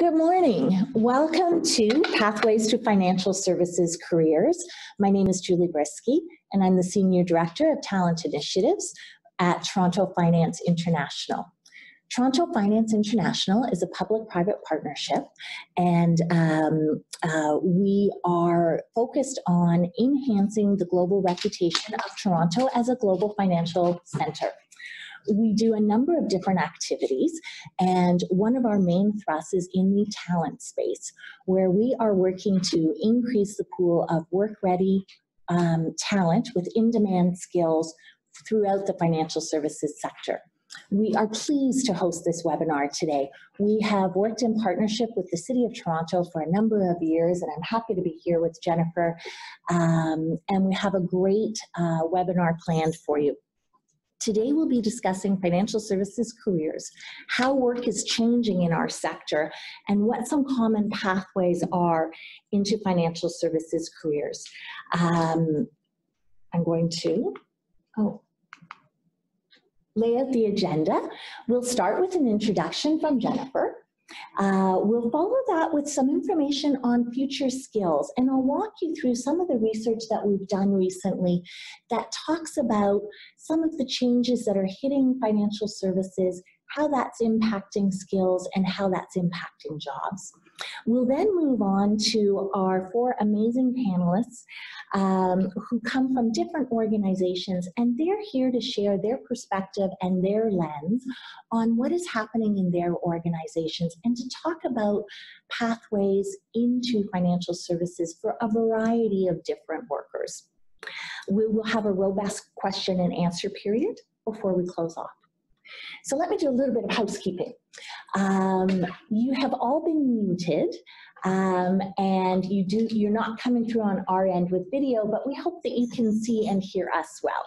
Good morning. Welcome to Pathways to Financial Services Careers. My name is Julie Brisky, and I'm the Senior Director of Talent Initiatives at Toronto Finance International. Toronto Finance International is a public-private partnership, and we are focused on enhancing the global reputation of Toronto as a global financial center. We do a number of different activities, and one of our main thrusts is in the talent space, where we are working to increase the pool of work-ready talent with in-demand skills throughout the financial services sector. We are pleased to host this webinar today. We have worked in partnership with the City of Toronto for a number of years, and I'm happy to be here with Jennifer, and we have a great webinar planned for you. Today we'll be discussing financial services careers, how work is changing in our sector, and what some common pathways are into financial services careers. I'm going to lay out the agenda. We'll start with an introduction from Jennifer. We'll follow that with some information on future skills, and I'll walk you through some of the research that we've done recently that talks about some of the changes that are hitting financial services, how that's impacting skills, and how that's impacting jobs. We'll then move on to our four amazing panelists who come from different organizations, and they're here to share their perspective and their lens on what is happening in their organizations and to talk about pathways into financial services for a variety of different workers. We will have a robust question and answer period before we close off. So let me do a little bit of housekeeping. You have all been muted, and you're not coming through on our end with video, but we hope that you can see and hear us well.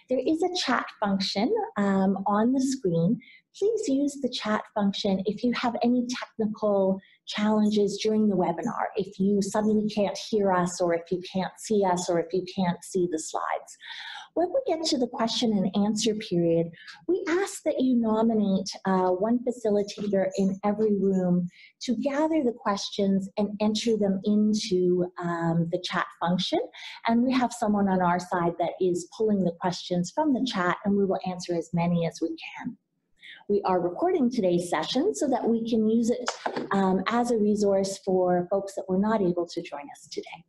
There is a chat function on the screen. Please use the chat function if you have any technical challenges during the webinar, if you suddenly can't hear us, or if you can't see us, or if you can't see the slides. When we get to the question and answer period, we ask that you nominate one facilitator in every room to gather the questions and enter them into the chat function. And we have someone on our side that is pulling the questions from the chat, and we will answer as many as we can. We are recording today's session so that we can use it as a resource for folks that were not able to join us today.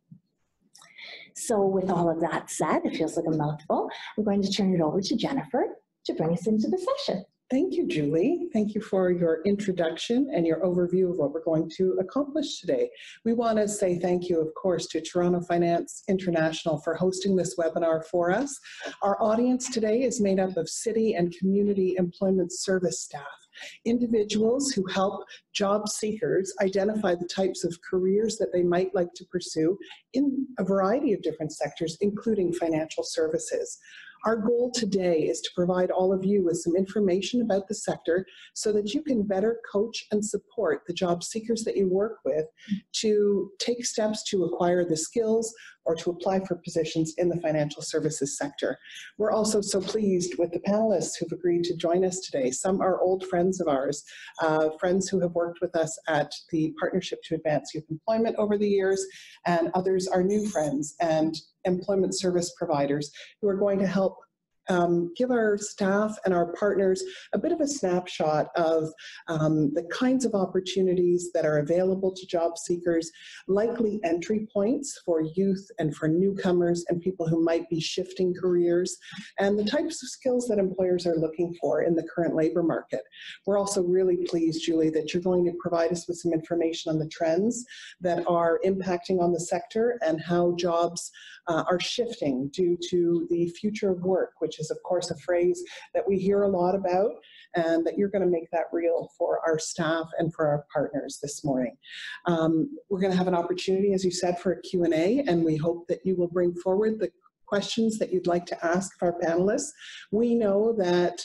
So with all of that said, it feels like a mouthful. I'm going to turn it over to Jennifer to bring us into the session. Thank you, Julie. Thank you for your introduction and your overview of what we're going to accomplish today. We want to say thank you, of course, to Toronto Finance International for hosting this webinar for us. Our audience today is made up of city and community employment service staff, individuals who help job seekers identify the types of careers that they might like to pursue in a variety of different sectors, including financial services. Our goal today is to provide all of you with some information about the sector so that you can better coach and support the job seekers that you work with to take steps to acquire the skills or to apply for positions in the financial services sector. We're also so pleased with the panelists who've agreed to join us today. Some are old friends of ours, friends who have worked with us at the Partnership to Advance Youth Employment over the years, and others are new friends and employment service providers who are going to help give our staff and our partners a bit of a snapshot of the kinds of opportunities that are available to job seekers, likely entry points for youth and for newcomers and people who might be shifting careers, and the types of skills that employers are looking for in the current labor market. We're also really pleased, Julie, that you're going to provide us with some information on the trends that are impacting on the sector and how jobs are shifting due to the future of work, which is of course a phrase that we hear a lot about, and that you're going to make that real for our staff and for our partners this morning. We're going to have an opportunity, as you said, for a Q&A, and we hope that you will bring forward the questions that you'd like to ask of our panelists. We know that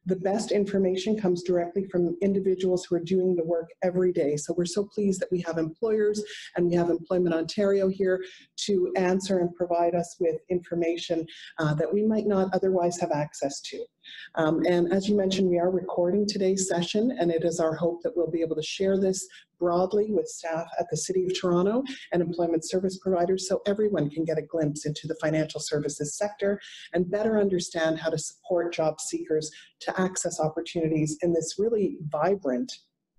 the best information comes directly from individuals who are doing the work every day. So we're so pleased that we have employers and we have Employment Ontario here to answer and provide us with information that we might not otherwise have access to. And as you mentioned, we are recording today's session, and it is our hope that we'll be able to share this broadly with staff at the City of Toronto and employment service providers so everyone can get a glimpse into the financial services sector and better understand how to support job seekers to access opportunities in this really vibrant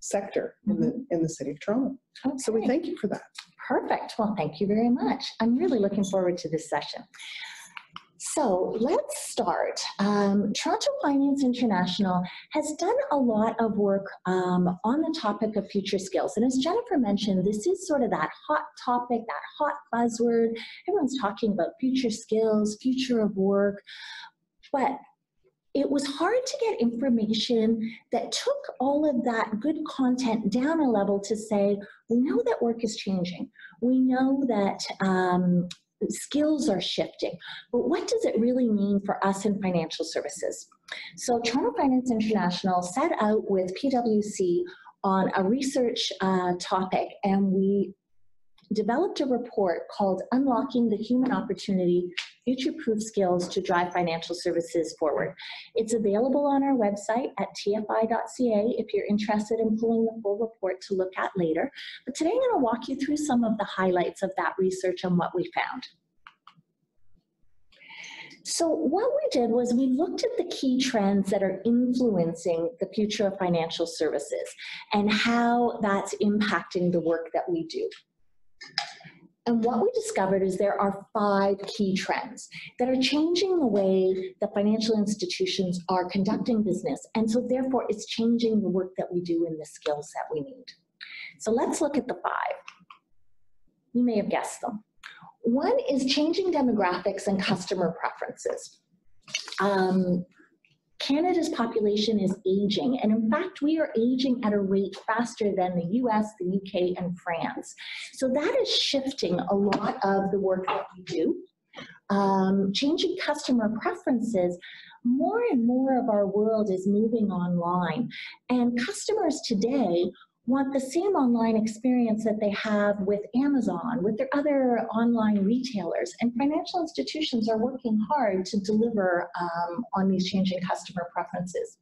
sector in the City of Toronto. Okay. So we thank you for that. Perfect. Well, thank you very much. I'm really looking forward to this session. So let's start. Toronto Finance International has done a lot of work on the topic of future skills. And as Jennifer mentioned, this is sort of that hot topic, that hot buzzword. Everyone's talking about future skills, future of work. But it was hard to get information that took all of that good content down a level to say, we know that work is changing. We know that skills are shifting, but what does it really mean for us in financial services? So Toronto Finance International set out with PwC on a research topic, and we developed a report called Unlocking the Human Opportunity, Future-Proof Skills to Drive Financial Services Forward. It's available on our website at tfi.ca if you're interested in pulling the full report to look at later. But today I'm going to walk you through some of the highlights of that research and what we found. So what we did was we looked at the key trends that are influencing the future of financial services and how that's impacting the work that we do. And what we discovered is there are 5 key trends that are changing the way the financial institutions are conducting business. And so therefore it's changing the work that we do and the skills that we need. So let's look at the 5. You may have guessed them. One is changing demographics and customer preferences. Canada's population is aging, and in fact, we are aging at a rate faster than the US, the UK, and France. So that is shifting a lot of the work that we do. Changing customer preferences, more and more of our world is moving online, and customers today want the same online experience that they have with Amazon, with their other online retailers, and financial institutions are working hard to deliver on these changing customer preferences.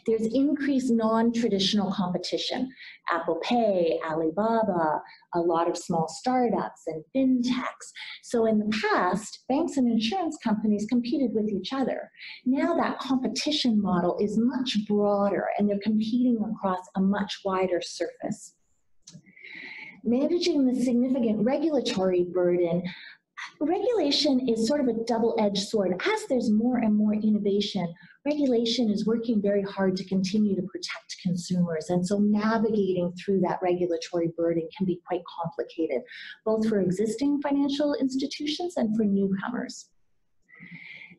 There's increased non-traditional competition. Apple Pay, Alibaba, a lot of small startups and fintechs. So in the past, banks and insurance companies competed with each other. Now that competition model is much broader and they're competing across a much wider surface. Managing the significant regulatory burden. Regulation is sort of a double-edged sword. As there's more and more innovation, regulation is working very hard to continue to protect consumers. And so navigating through that regulatory burden can be quite complicated, both for existing financial institutions and for newcomers.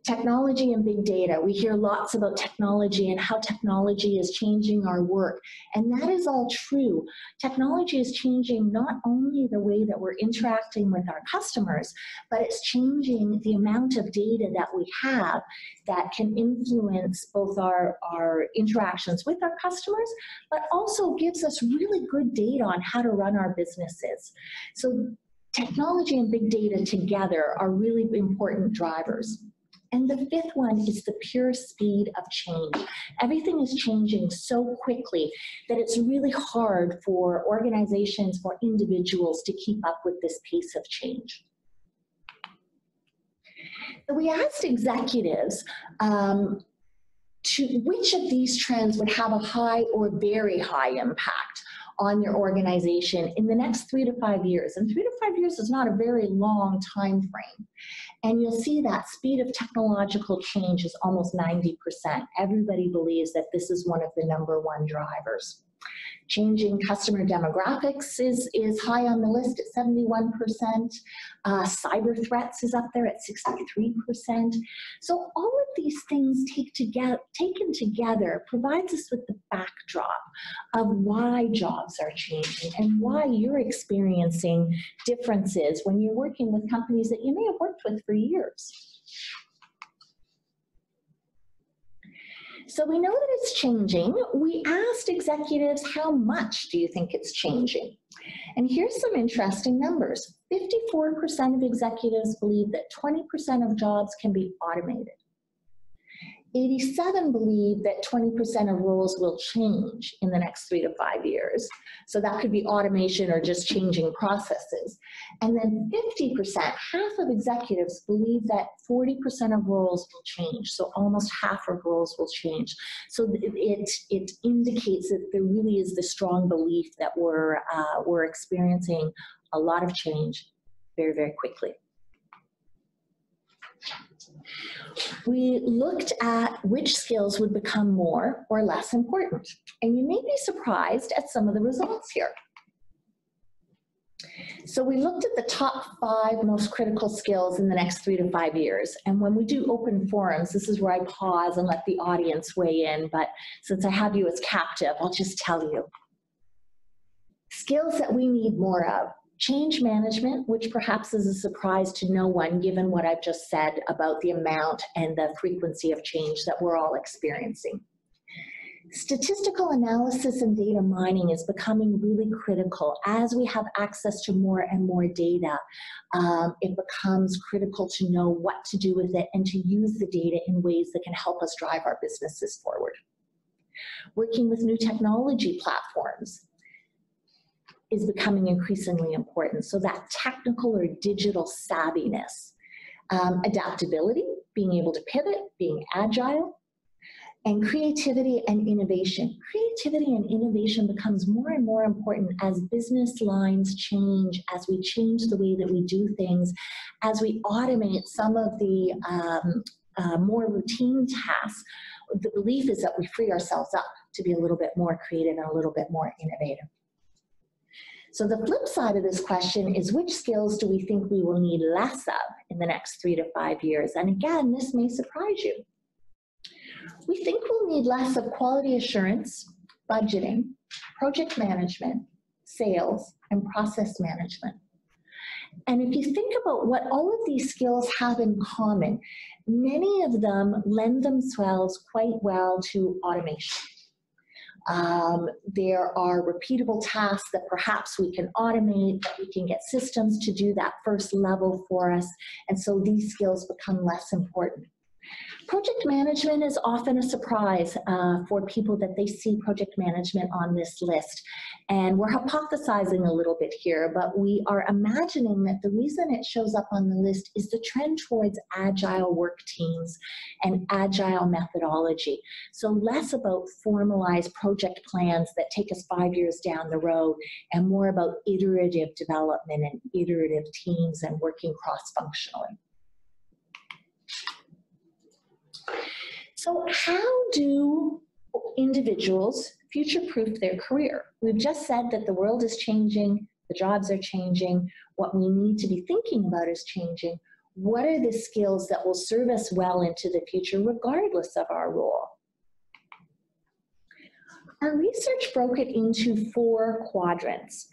Technology and big data. We hear lots about technology and how technology is changing our work. And that is all true. Technology is changing not only the way that we're interacting with our customers, but it's changing the amount of data that we have that can influence both our interactions with our customers, but also gives us really good data on how to run our businesses. So technology and big data together are really important drivers. And the 5th one is the pure speed of change. Everything is changing so quickly that it's really hard for organizations, for individuals to keep up with this pace of change. So we asked executives to which of these trends would have a high or very high impact on your organization in the next 3 to 5 years. And 3 to 5 years is not a very long time frame. And you'll see that speed of technological change is almost 90%. Everybody believes that this is one of the #1 drivers. Changing customer demographics is high on the list at 71%. Cyber threats is up there at 63%. So all of these things taken together provides us with the backdrop of why jobs are changing and why you're experiencing differences when you're working with companies that you may have worked with for years. So we know that it's changing. We asked executives, how much do you think it's changing? And here's some interesting numbers. 54% of executives believe that 20% of jobs can be automated. 87 believe that 20% of roles will change in the next 3 to 5 years. So that could be automation or just changing processes. And then 50%, half of executives believe that 40% of roles will change. So almost half of roles will change. So it indicates that there really is the strong belief that we're experiencing a lot of change very, very quickly. We looked at which skills would become more or less important, and you may be surprised at some of the results here. So we looked at the top 5 most critical skills in the next 3 to 5 years, and when we do open forums, this is where I pause and let the audience weigh in, but since I have you as captive, I'll just tell you. Skills that we need more of. Change management, which perhaps is a surprise to no one given what I've just said about the amount and the frequency of change that we're all experiencing. Statistical analysis and data mining is becoming really critical. As we have access to more and more data, it becomes critical to know what to do with it and to use the data in ways that can help us drive our businesses forward. Working with new technology platforms is becoming increasingly important. So that technical or digital savviness, adaptability, being able to pivot, being agile, and creativity and innovation. Creativity and innovation becomes more and more important as business lines change, as we change the way that we do things, as we automate some of the more routine tasks. The belief is that we free ourselves up to be a little bit more creative and a little bit more innovative. So the flip side of this question is, which skills do we think we will need less of in the next 3 to 5 years? And again, this may surprise you. We think we'll need less of quality assurance, budgeting, project management, sales, and process management. And if you think about what all of these skills have in common, many of them lend themselves quite well to automation. There are repeatable tasks that perhaps we can automate, that we can get systems to do that first level for us, and so these skills become less important. Project management is often a surprise for people that they see project management on this list. And we're hypothesizing a little bit here, but we are imagining that the reason it shows up on the list is the trend towards agile work teams and agile methodology. So less about formalized project plans that take us 5 years down the road, and more about iterative development and iterative teams and working cross-functionally. So how do individuals future-proof their career? We've just said that the world is changing, the jobs are changing, what we need to be thinking about is changing. What are the skills that will serve us well into the future regardless of our role? Our research broke it into 4 quadrants.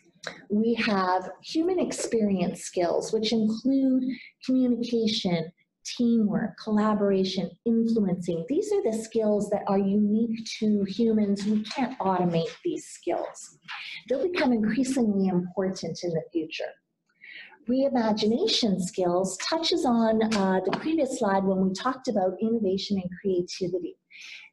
We have human experience skills, which include communication, teamwork, collaboration, influencing. These are the skills that are unique to humans. We can't automate these skills. They'll become increasingly important in the future. Reimagination skills touches on the previous slide when we talked about innovation and creativity.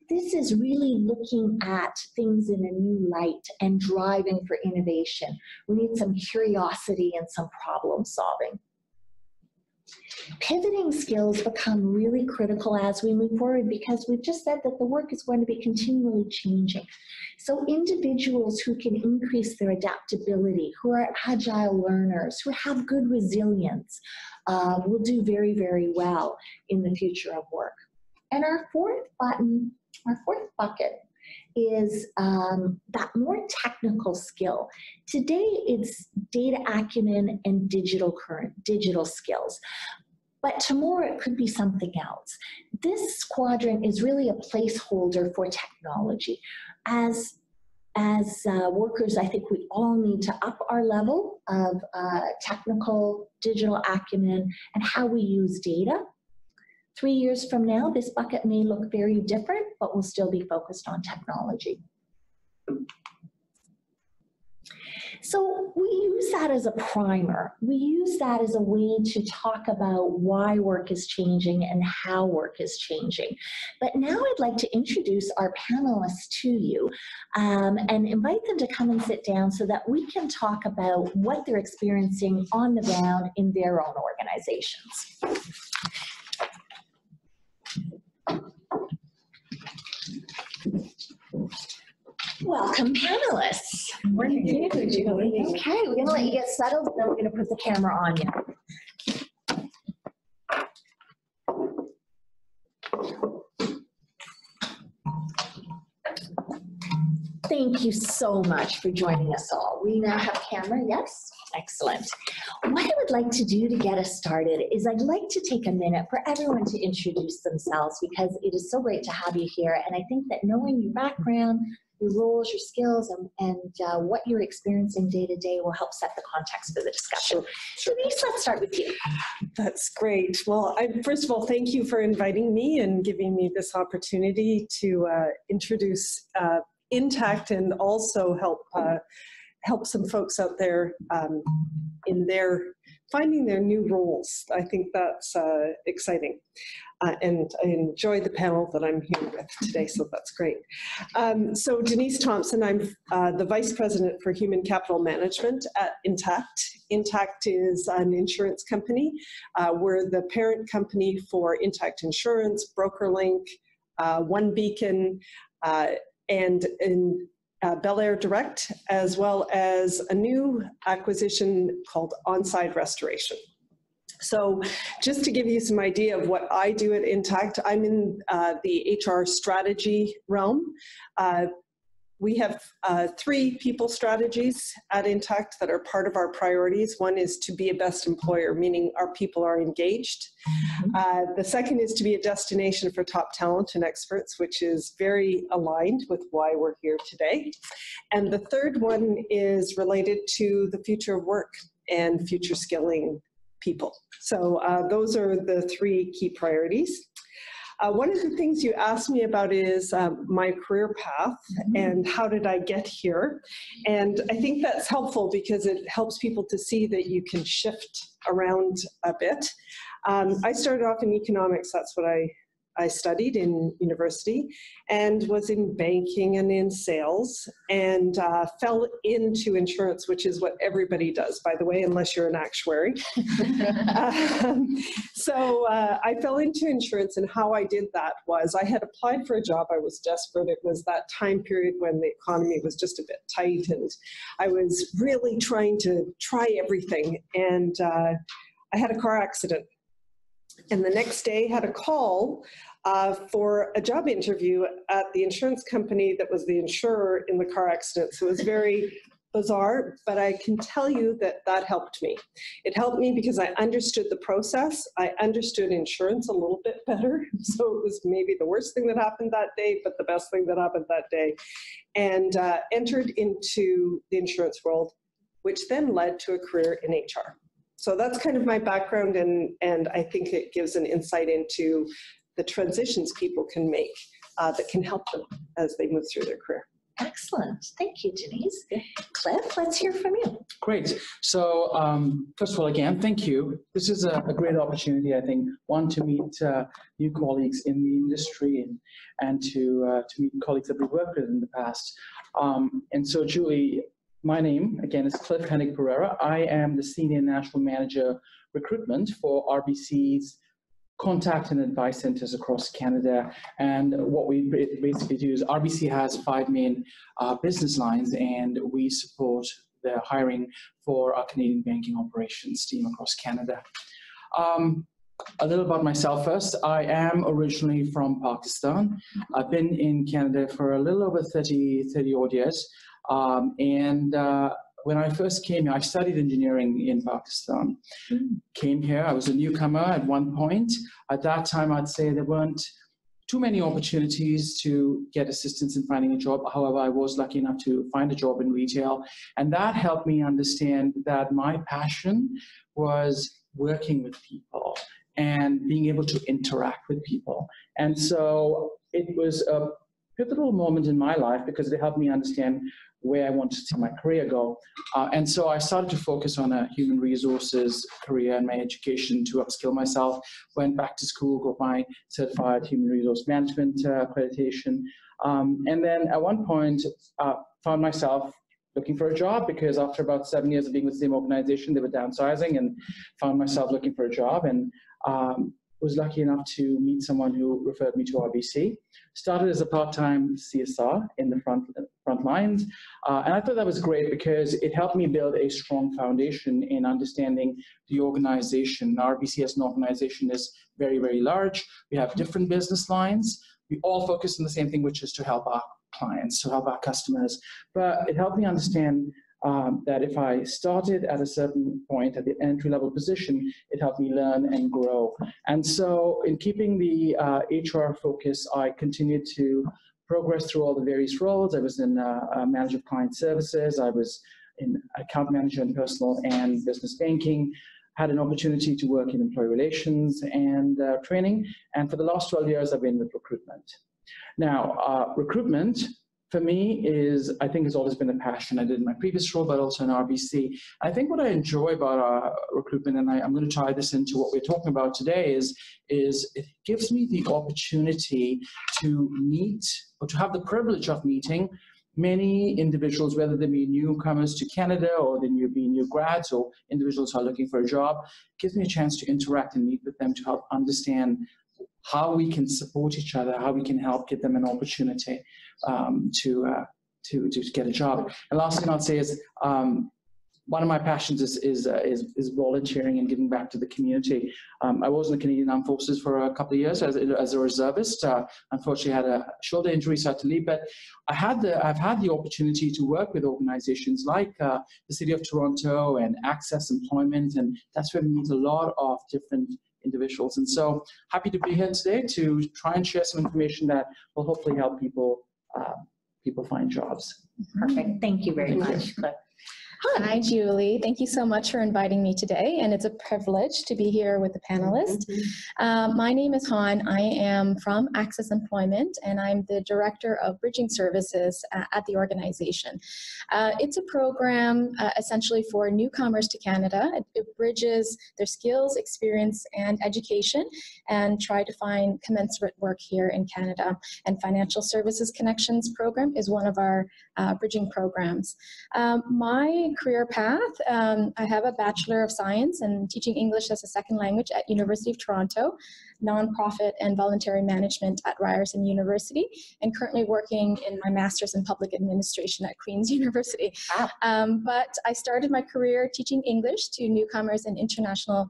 This is really looking at things in a new light and driving for innovation. We need some curiosity and some problem solving. Pivoting skills become really critical as we move forward because we've just said that the work is going to be continually changing. So individuals who can increase their adaptability, who are agile learners, who have good resilience, will do very, very well in the future of work. And our fourth bucket is that more technical skill. Today it's data acumen and digital skills. But tomorrow it could be something else. This quadrant is really a placeholder for technology. As workers, I think we all need to up our level of technical digital acumen and how we use data. 3 years from now, this bucket may look very different, but we'll still be focused on technology. So we use that as a primer. We use that as a way to talk about why work is changing and how work is changing. But now I'd like to introduce our panelists to you and invite them to come and sit down so that we can talk about what they're experiencing on the ground in their own organizations. Welcome, panelists. Morning. Okay, we're going to let you get settled, and then we're going to put the camera on you. Thank you so much for joining us all. We now have camera, yes? Excellent. What I would like to do to get us started is I'd like to take a minute for everyone to introduce themselves, because it is so great to have you here. And I think that knowing your background, your roles, your skills, and what you're experiencing day to day will help set the context for the discussion. So Denise, let's start with you. That's great. Well, first of all, thank you for inviting me and giving me this opportunity to introduce Intact and also help some folks out there in finding their new roles. I think that's exciting. And I enjoy the panel that I'm here with today, so that's great. So Denise Thompson, I'm the Vice President for Human Capital Management at Intact. Intact is an insurance company. We're the parent company for Intact Insurance, BrokerLink, One Beacon, and in Barrera Direct, as well as a new acquisition called On-Side Restoration. So just to give you some idea of what I do at Intact, I'm in the HR strategy realm. We have 3 people strategies at Intact that are part of our priorities. One is to be a best employer, meaning our people are engaged. The second is to be a destination for top talent and experts, which is very aligned with why we're here today. And the third one is related to the future of work and future skilling people. So those are the 3 key priorities. One of the things you asked me about is my career path and how did I get here. And I think that's helpful because it helps people to see that you can shift around a bit. I started off in economics. That's what I studied in university, and was in banking and in sales, and fell into insurance, which is what everybody does, by the way, unless you're an actuary. So I fell into insurance, and how I did that was I had applied for a job. I was desperate. It was that time period when the economy was just a bit tight, and I was really trying to try everything, and I had a car accident. And the next day had a call for a job interview at the insurance company that was the insurer in the car accident. So it was very bizarre, but I can tell you that that helped me. It helped me because I understood the process. I understood insurance a little bit better. So it was maybe the worst thing that happened that day, but the best thing that happened that day. And entered into the insurance world, which then led to a career in HR. So that's kind of my background, and I think it gives an insight into the transitions people can make that can help them as they move through their career. Excellent. Thank you, Denise. Cliff, let's hear from you. Great. So first of all, again, thank you. This is a great opportunity, I think, one, to meet new colleagues in the industry and to meet colleagues that we've worked with in the past. And so, Julie, my name, again, is Cliff Barrera. I am the Senior National Manager Recruitment for RBC's contact and advice centers across Canada. And what we basically do is RBC has 5 main business lines, and we support the hiring for our Canadian banking operations team across Canada. A little about myself first. I am originally from Pakistan. I've been in Canada for a little over 30 odd years. When I first came here, I studied engineering in Pakistan. Came here, I was a newcomer at one point. At that time, I'd say there weren't too many opportunities to get assistance in finding a job. However, I was lucky enough to find a job in retail. And that helped me understand that my passion was working with people and being able to interact with people. And so it was a pivotal moment in my life because it helped me understand where I wanted to see my career go. And so I started to focus on a human resources career and my education to upskill myself. Went back to school, got my certified human resource management accreditation. And then at one point, found myself looking for a job, because after about 7 years of being with the same organization, they were downsizing, and found myself looking for a job, and was lucky enough to meet someone who referred me to RBC. Started as a part-time CSR in the front lines, and I thought that was great because it helped me build a strong foundation in understanding the organization. RBC as an organization is very, very large. We have different business lines. We all focus on the same thing, which is to help our clients, to help our customers. But it helped me understand that if I started at a certain point at the entry-level position, it helped me learn and grow. And so in keeping the HR focus, I continued to progress through all the various roles. I was in manager of client services. I was in account manager in personal and business banking. Had an opportunity to work in employee relations and training. And for the last 12 years, I've been with recruitment. Now, recruitment for me I think has always been a passion. I did in my previous role, but also in RBC. I think what I enjoy about recruitment, and I'm going to tie this into what we're talking about today, is it gives me the opportunity to meet, or to have the privilege of meeting, many individuals, whether they be newcomers to Canada or they be new grads or individuals who are looking for a job. It gives me a chance to interact and meet with them to help understand how we can support each other, how we can help give them an opportunity to get a job. And last thing I'll say is one of my passions is volunteering and giving back to the community. I was in the Canadian Armed Forces for a couple of years as a reservist. Unfortunately, I had a shoulder injury, so I had to leave. But I've had the opportunity to work with organizations like the City of Toronto and Access Employment, and that's where we meet a lot of different individuals. And so happy to be here today to try and share some information that will hopefully help people find jobs. Perfect. Thank you very much. Hi, Julie. Thank you so much for inviting me today, and it's a privilege to be here with the panelists. My name is Han. I am from Access Employment, and I'm the Director of Bridging Services at the organization. It's a program essentially for newcomers to Canada. It bridges their skills, experience, and education, and try to find commensurate work here in Canada. And Financial Services Connections program is one of our bridging programs. My career path, I have a Bachelor of Science in Teaching English as a Second Language at University of Toronto, Nonprofit and Voluntary Management at Ryerson University, and currently working in my Master's in Public Administration at Queen's University. But I started my career teaching English to newcomers and international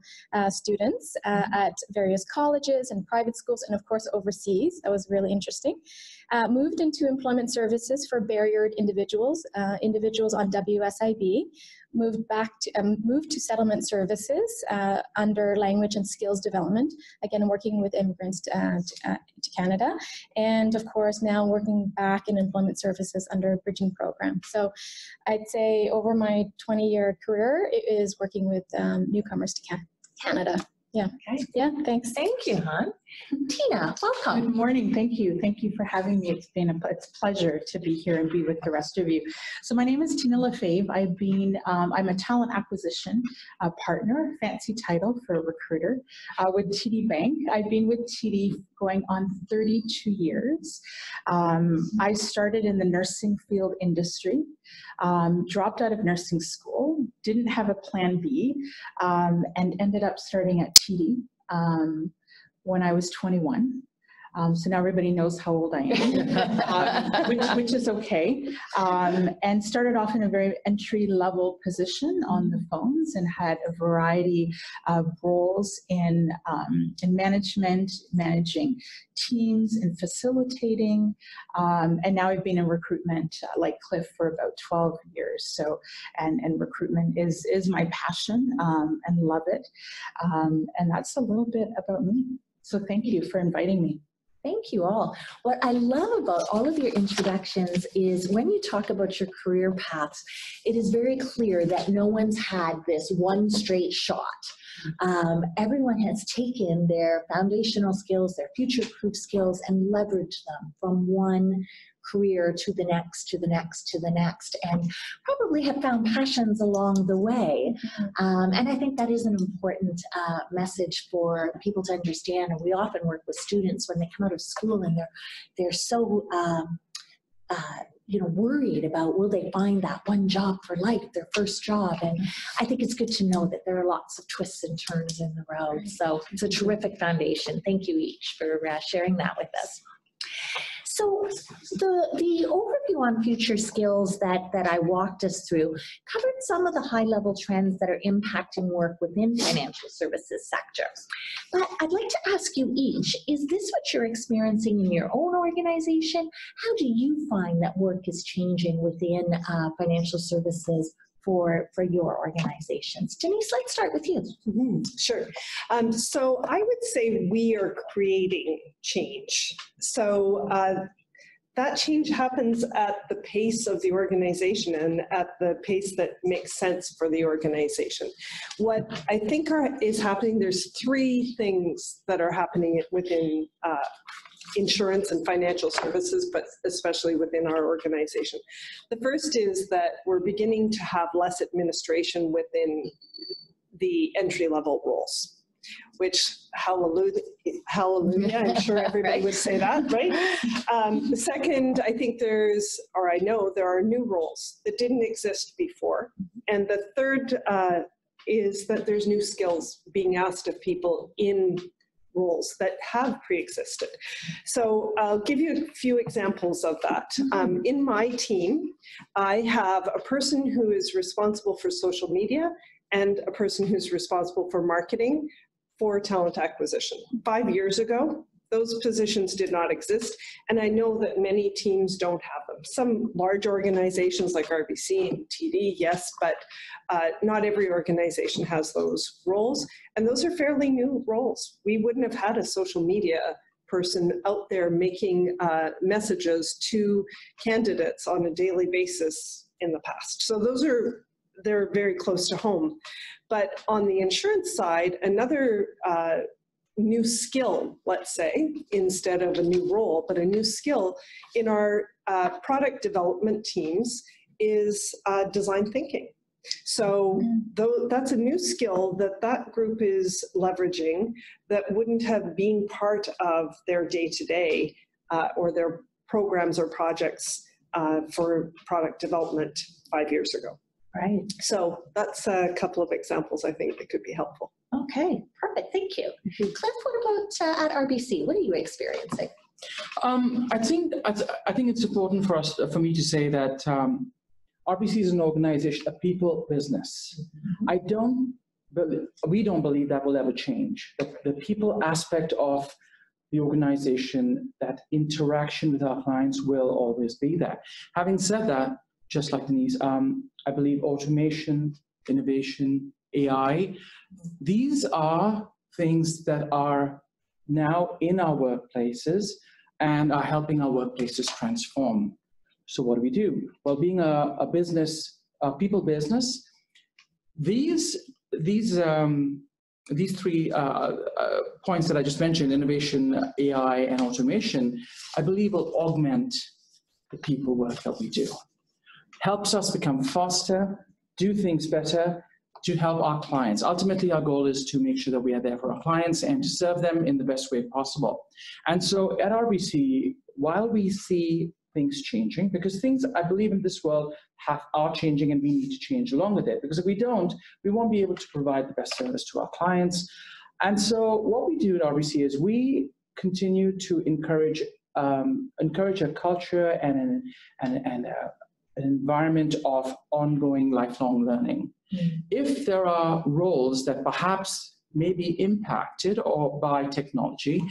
students at various colleges and private schools, and of course overseas. That was really interesting. Moved into employment services for barriered individuals, individuals on WSIB. Moved to settlement services under language and skills development, again working with immigrants to Canada, and of course now working back in employment services under a bridging program. So I'd say over my 20-year career, it is working with newcomers to Canada. Yeah. Okay. Yeah, thanks. Thank you, Han. Tina, welcome. Good morning. Thank you. Thank you for having me. It's a pleasure to be here and be with the rest of you. So my name is Tina LaFave. I'm a talent acquisition partner, fancy title for a recruiter with TD Bank. I've been with TD going on 32 years. I started in the nursing field industry, dropped out of nursing school, didn't have a plan B, and ended up starting at TD. When I was 21. So now everybody knows how old I am, which is okay. And started off in a very entry-level position on the phones and had a variety of roles in management, managing teams and facilitating. And now I've been in recruitment like Cliff for about 12 years. So, and recruitment is my passion and love it. And that's a little bit about me. So thank you for inviting me. Thank you all. What I love about all of your introductions is when you talk about your career paths, it is very clear that no one's had this one straight shot. Everyone has taken their foundational skills, their future-proof skills, and leveraged them from one career to the next, to the next, to the next, and probably have found passions along the way. And I think that is an important message for people to understand. And we often work with students when they come out of school and they're so worried about, will they find that one job for life, their first job? And I think it's good to know that there are lots of twists and turns in the road. So it's a terrific foundation. Thank you each for sharing that with us. So the overview on future skills that I walked us through covered some of the high-level trends that are impacting work within financial services sector. But I'd like to ask you each, is this what you're experiencing in your own organization? How do you find that work is changing within financial services for your organizations? Denise, let's start with you. Sure. So I would say we are creating change. So that change happens at the pace of the organization and at the pace that makes sense for the organization. What I think is happening, there's three things that are happening within insurance and financial services, but especially within our organization. The first is that we're beginning to have less administration within the entry-level roles, which, hallelujah, I'm sure everybody would say that, right? The second, I think I know there are new roles that didn't exist before. And the third is that there's new skills being asked of people in roles that have pre-existed. So I'll give you a few examples of that. In my team, I have a person who is responsible for social media and a person who's responsible for marketing for talent acquisition. 5 years ago, those positions did not exist, and I know that many teams don't have them. Some large organizations like RBC and TD, yes, but not every organization has those roles, and those are fairly new roles. We wouldn't have had a social media person out there making messages to candidates on a daily basis in the past. So they're very close to home. But on the insurance side, another new skill, let's say, instead of a new role, but a new skill in our product development teams is design thinking. So that's a new skill that group is leveraging that wouldn't have been part of their day-to-day or their programs or projects for product development 5 years ago. Right. So that's a couple of examples I think that could be helpful. Okay, perfect. Thank you. Cliff, what about at RBC? What are you experiencing? I think it's important for me to say that RBC is an organization, a people business. We don't believe that will ever change. The people aspect of the organization, that interaction with our clients will always be there. Having said that, just like Denise, I believe automation, innovation, AI, these are things that are now in our workplaces and are helping our workplaces transform. So what do? Well, being a business, a people business, these three points that I just mentioned, innovation, AI, and automation, I believe will augment the people work that we do. Helps us become faster, do things better, to help our clients. Ultimately, our goal is to make sure that we are there for our clients and to serve them in the best way possible. And so at RBC, while we see things changing, because things, I believe, in this world are changing and we need to change along with it, because if we don't, we won't be able to provide the best service to our clients. And so what we do at RBC is we continue to encourage a culture and an environment of ongoing lifelong learning. If there are roles that perhaps may be impacted or by technology,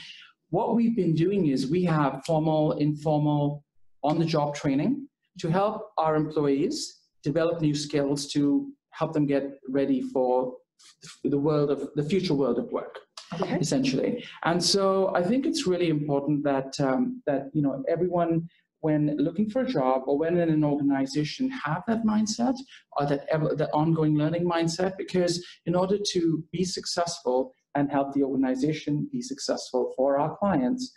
what we've been doing is we have formal, informal, on-the-job training to help our employees develop new skills to help them get ready for the future world of work, essentially. And so I think it's really important that everyone, when looking for a job or when in an organization, have that mindset or that ongoing learning mindset, because in order to be successful and help the organization be successful for our clients,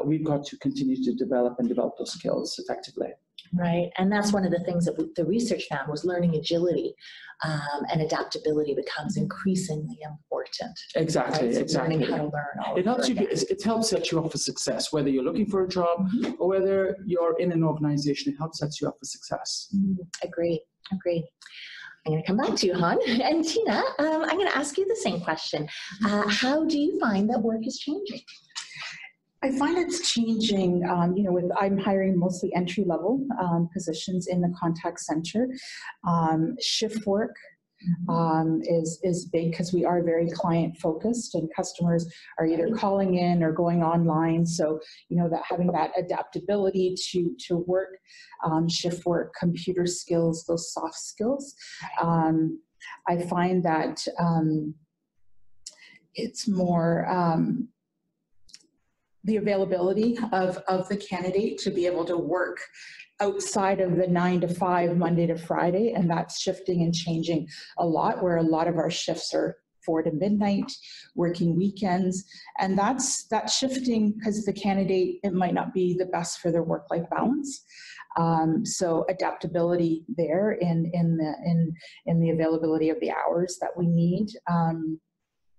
we've got to continue to develop those skills effectively. Right, and that's one of the things that the research found was learning agility and adaptability becomes increasingly important. Exactly, right? So exactly. learning how to learn all It helps over you. again. It helps set you up for success, whether you're looking for a job or whether you're in an organization. It helps set you up for success. Agreed. I'm going to come back to you, Han. And Tina, I'm going to ask you the same question. How do you find that work is changing? I find it's changing, I'm hiring mostly entry-level positions in the contact center. Shift work is big because we are very client-focused and customers are either calling in or going online. So, that having that adaptability to work, shift work, computer skills, those soft skills. I find that it's more the availability of the candidate to be able to work outside of the 9 to 5, Monday to Friday, and that's shifting and changing a lot, where a lot of our shifts are 4 to midnight, working weekends, and that's shifting because the candidate, it might not be the best for their work-life balance. So adaptability there in the availability of the hours that we need.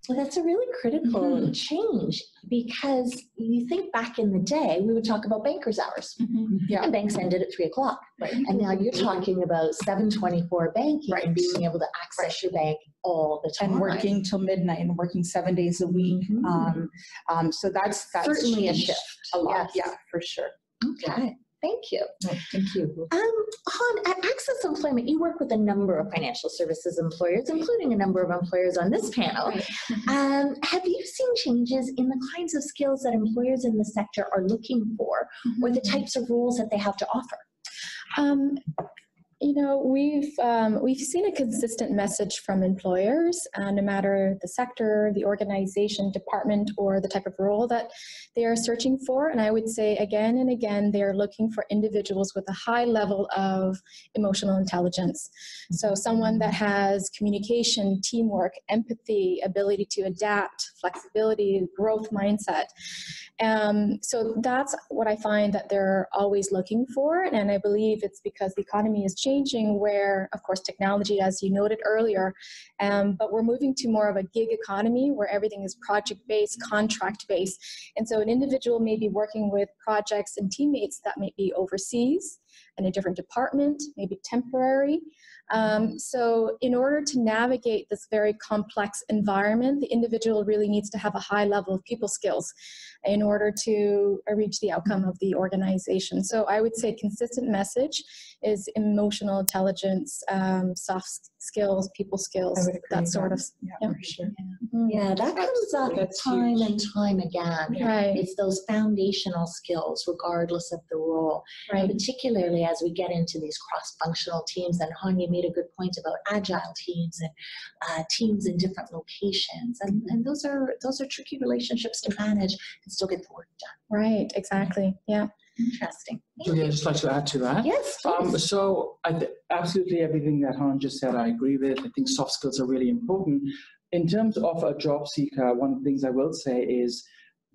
Well, that's a really critical change, because you think back in the day, we would talk about bankers' hours. Yeah. And banks ended at 3 o'clock. Right. And now you're talking about 7/24 banking and being able to access your bank all the time. And working till midnight and working 7 days a week. So that's Certainly a changed shift. a lot. Yes. Yeah, for sure. Okay, thank you. Thank you. Han, at Access Employment, you work with a number of financial services employers, including a number of employers on this panel. Have you seen changes in the kinds of skills that employers in the sector are looking for, or the types of roles that they have to offer? We've seen a consistent message from employers, no matter the sector, the organization, department, or the type of role that they are searching for. And I would say again and again, they are looking for individuals with a high level of emotional intelligence. So someone that has communication, teamwork, empathy, ability to adapt, flexibility, growth mindset. So that's what I find that they're always looking for. And I believe it's because the economy is changing, where, of course, technology, as you noted earlier, but we're moving to more of a gig economy where everything is project-based, contract-based. And so an individual may be working with projects and teammates that may be overseas in a different department, maybe temporary. So in order to navigate this very complex environment, the individual really needs to have a high level of people skills in order to reach the outcome of the organization. So I would say consistent message is emotional intelligence, soft skills, people skills, that sort of. Yeah, for sure. Yeah, that comes up time and time again. Right. It's those foundational skills, regardless of the role, Right. particularly as we get into these cross-functional teams. And Han, you made a good point about agile teams and teams in different locations. And those are tricky relationships to manage and still get the work done. Right, exactly. Yeah. Interesting. Julia, I'd just like to add to that. Yes, please. So absolutely everything that Han just said, I agree with. I think soft skills are really important. In terms of a job seeker, one of the things I will say is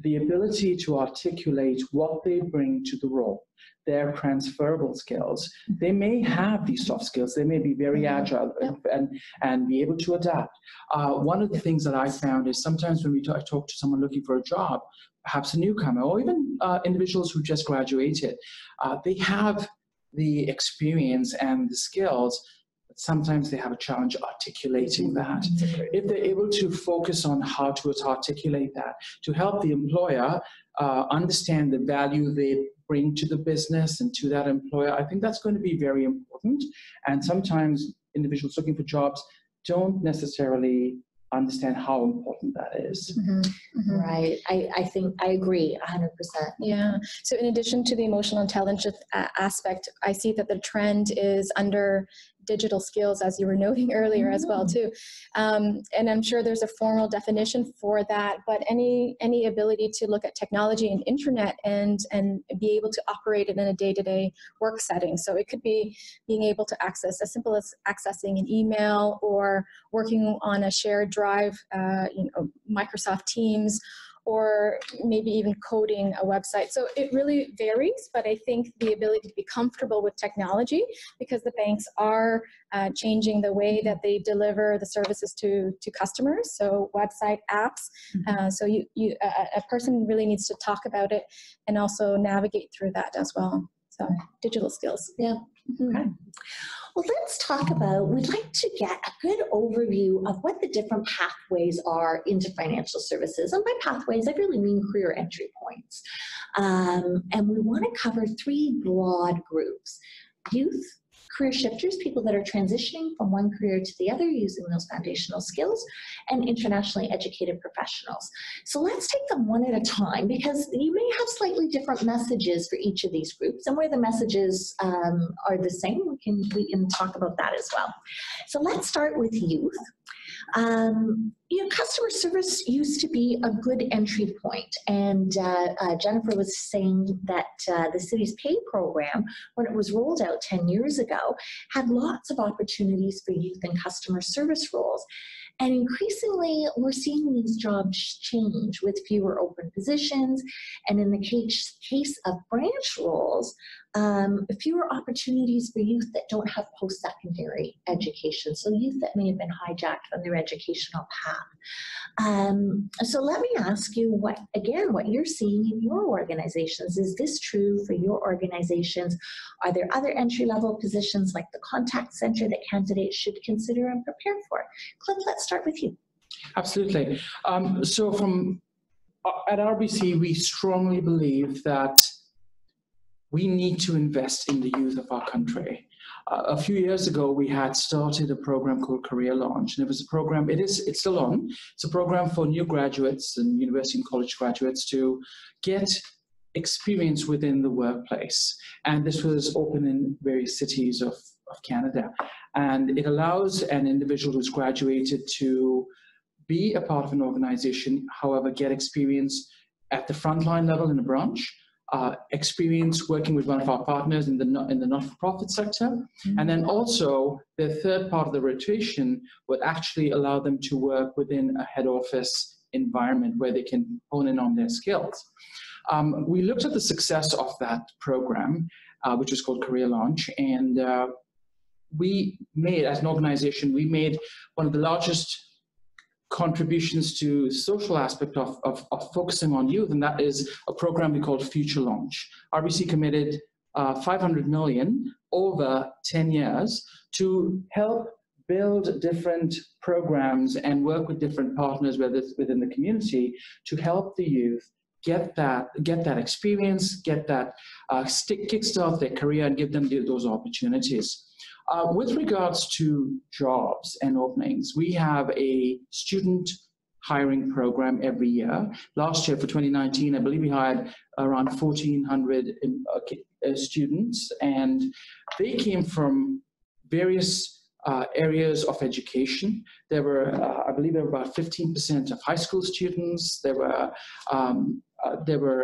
the ability to articulate what they bring to the role, their transferable skills. They may have these soft skills. They may be very agile and be able to adapt. One of the things that I found is sometimes when I talk to someone looking for a job, perhaps a newcomer, or even individuals who just graduated, they have the experience and the skills, but sometimes they have a challenge articulating that. If they're able to focus on how to articulate that, to help the employer understand the value they bring to the business and to that employer, I think that's going to be very important. And sometimes individuals looking for jobs don't necessarily understand how important that is. Right. I think I agree 100%. Yeah. So in addition to the emotional intelligence aspect, I see that the trend is under digital skills, as you were noting earlier as well too. And I'm sure there's a formal definition for that, but any ability to look at technology and internet and be able to operate it in a day-to-day work setting. So it could be being able to access as simple as accessing an email or working on a shared drive, Microsoft Teams, or maybe even coding a website. So it really varies, but I think the ability to be comfortable with technology, because the banks are changing the way that they deliver the services to customers. So website, apps. So a person really needs to talk about it and also navigate through that as well. So digital skills. Yeah. Okay. Well, let's talk about, we'd like to get a good overview of what the different pathways are into financial services. And by pathways, I really mean career entry points. And we want to cover 3 broad groups: youth, career shifters, people that are transitioning from one career to the other using those foundational skills, and internationally educated professionals. So let's take them one at a time, because you may have slightly different messages for each of these groups, and where the messages are the same, we can talk about that as well. So let's start with youth. Customer service used to be a good entry point, and Jennifer was saying that the city's pay program, when it was rolled out 10 years ago, had lots of opportunities for youth and customer service roles. And increasingly, we're seeing these jobs change with fewer open positions, and in the case of branch roles, fewer opportunities for youth that don't have post-secondary education, so youth that may have been hijacked from their educational path. So let me ask you what you're seeing in your organizations. Is this true for your organizations? Are there other entry-level positions like the contact center that candidates should consider and prepare for? Cliff, let's start with you. Absolutely. So at RBC, we strongly believe that we need to invest in the youth of our country. A few years ago, we had started a program called Career Launch, and it was a program, it's still on. It's a program for new graduates and university and college graduates to get experience within the workplace. And this was open in various cities of Canada. And it allows an individual who's graduated to be a part of an organization, however, get experience at the frontline level in a branch, experience working with one of our partners in the not-for-profit sector. And then also the third part of the rotation would actually allow them to work within a head office environment where they can hone in on their skills. We looked at the success of that program, which was called Career Launch, and we made, as an organization, we made one of the largest contributions to social aspect of focusing on youth, and that is a program we called Future Launch. RBC committed $500 million over 10 years to help build different programs and work with different partners within the community to help the youth get that experience, get that kickstart their career, and give them those opportunities. With regards to jobs and openings, we have a student hiring program every year. Last year, for 2019, I believe we hired around 1,400 students, and they came from various areas of education. There were, I believe, there were about 15% of high school students. There were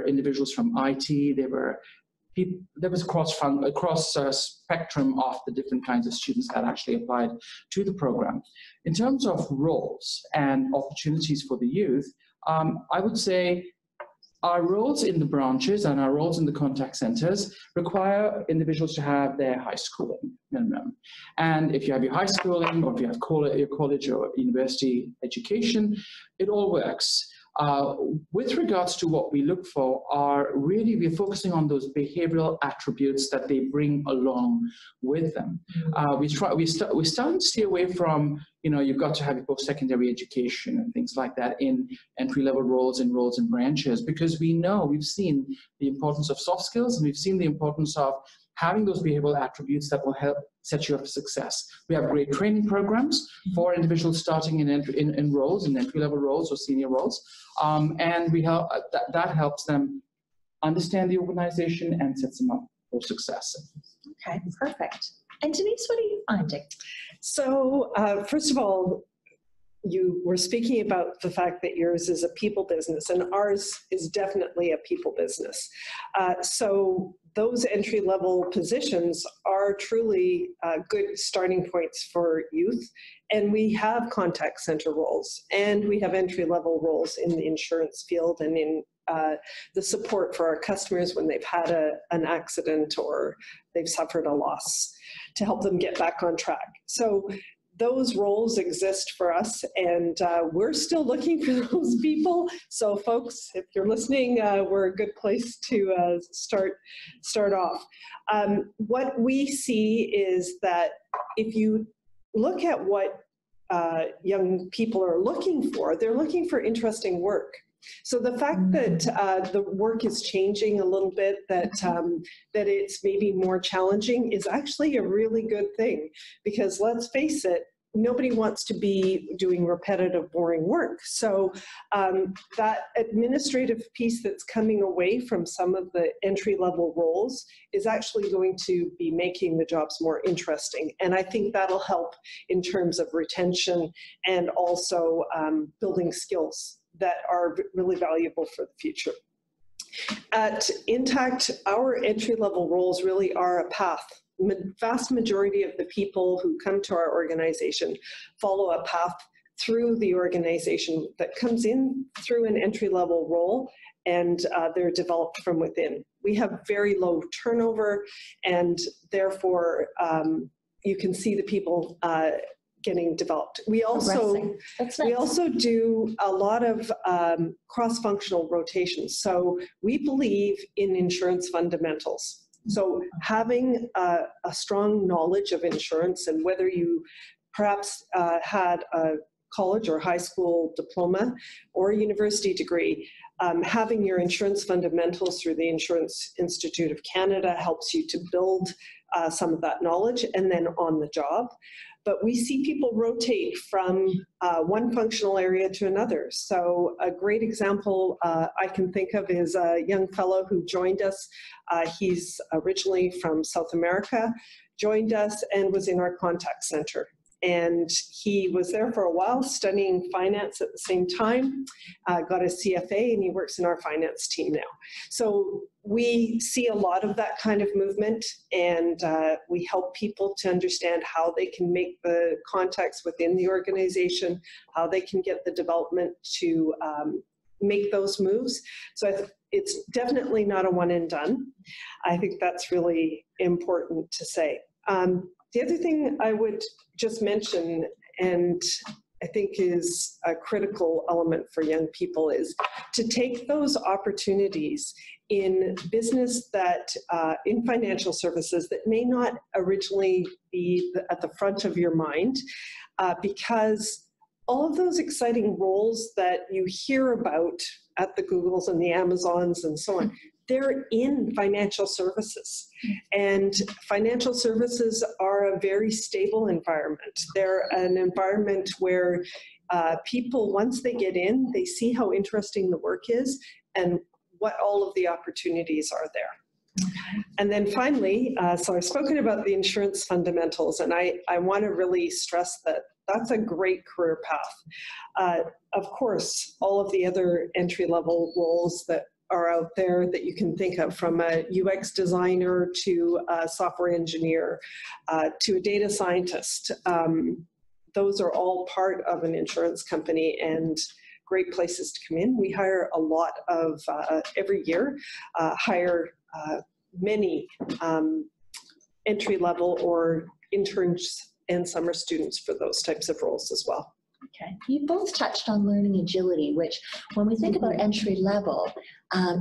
individuals from IT. There was a cross spectrum of the different kinds of students that actually applied to the program. In terms of roles and opportunities for the youth, I would say our roles in the branches and our roles in the contact centers require individuals to have their high schooling minimum. And if you have your high schooling, or if you have your college or university education, it all works. With regards to what we look for, we're focusing on those behavioral attributes that they bring along with them. We're starting to stay away from, you've got to have your post-secondary education and things like that in entry-level roles and branches, because we've seen the importance of soft skills, and we've seen the importance of having those behavioral attributes that will help set you up for success. We have great training programs for individuals starting in roles, in entry-level roles or senior roles, and that helps them understand the organization and sets them up for success. Okay, perfect. And Denise, what are you finding? So, first of all, you were speaking about the fact that yours is a people business, and ours is definitely a people business. So those entry-level positions are truly good starting points for youth, And we have contact center roles, and we have entry-level roles in the insurance field and in the support for our customers when they've had an accident or they've suffered a loss to help them get back on track. So those roles exist for us, and we're still looking for those people. So folks, if you're listening, we're a good place to start off. What we see is that if you look at what young people are looking for, they're looking for interesting work. So the fact that the work is changing a little bit, that it's maybe more challenging, is actually a really good thing, because let's face it, nobody wants to be doing repetitive, boring work. So that administrative piece that's coming away from some of the entry-level roles is actually going to be making the jobs more interesting. And I think that'll help in terms of retention and also building skills that are really valuable for the future. At Intact, our entry-level roles really are a path. Vast majority of the people who come to our organization follow a path through the organization that comes in through an entry-level role, and they're developed from within. We have very low turnover, and therefore you can see the people getting developed. We also do a lot of cross-functional rotations. So we believe in insurance fundamentals. So having a strong knowledge of insurance, and whether you perhaps had a college or high school diploma or a university degree, having your insurance fundamentals through the Insurance Institute of Canada helps you to build some of that knowledge, and then on the job. But we see people rotate from one functional area to another. So a great example I can think of is a young fellow who joined us. He's originally from South America, joined us and was in our contact center. And he was there for a while studying finance at the same time, got a CFA, and he works in our finance team now. So we see a lot of that kind of movement, and we help people to understand how they can make the contacts within the organization, how they can get the development to make those moves. So it's definitely not a one and done. I think that's really important to say. The other thing I would just mention, and I think is a critical element for young people, is to take those opportunities in business that, in financial services, that may not originally be at the front of your mind, because all of those exciting roles that you hear about at the Googles and the Amazons and so on, they're in financial services. And financial services are a very stable environment. They're an environment where people, once they get in, they see how interesting the work is and what all of the opportunities are there. And then finally, so I've spoken about the insurance fundamentals, and I want to really stress that that's a great career path. Of course, all of the other entry-level roles that are out there that you can think of, from a UX designer to a software engineer to a data scientist. Those are all part of an insurance company and great places to come in. We hire a lot of, every year, hire many entry-level or interns and summer students for those types of roles as well. Okay. You both touched on learning agility, which when we think about entry level,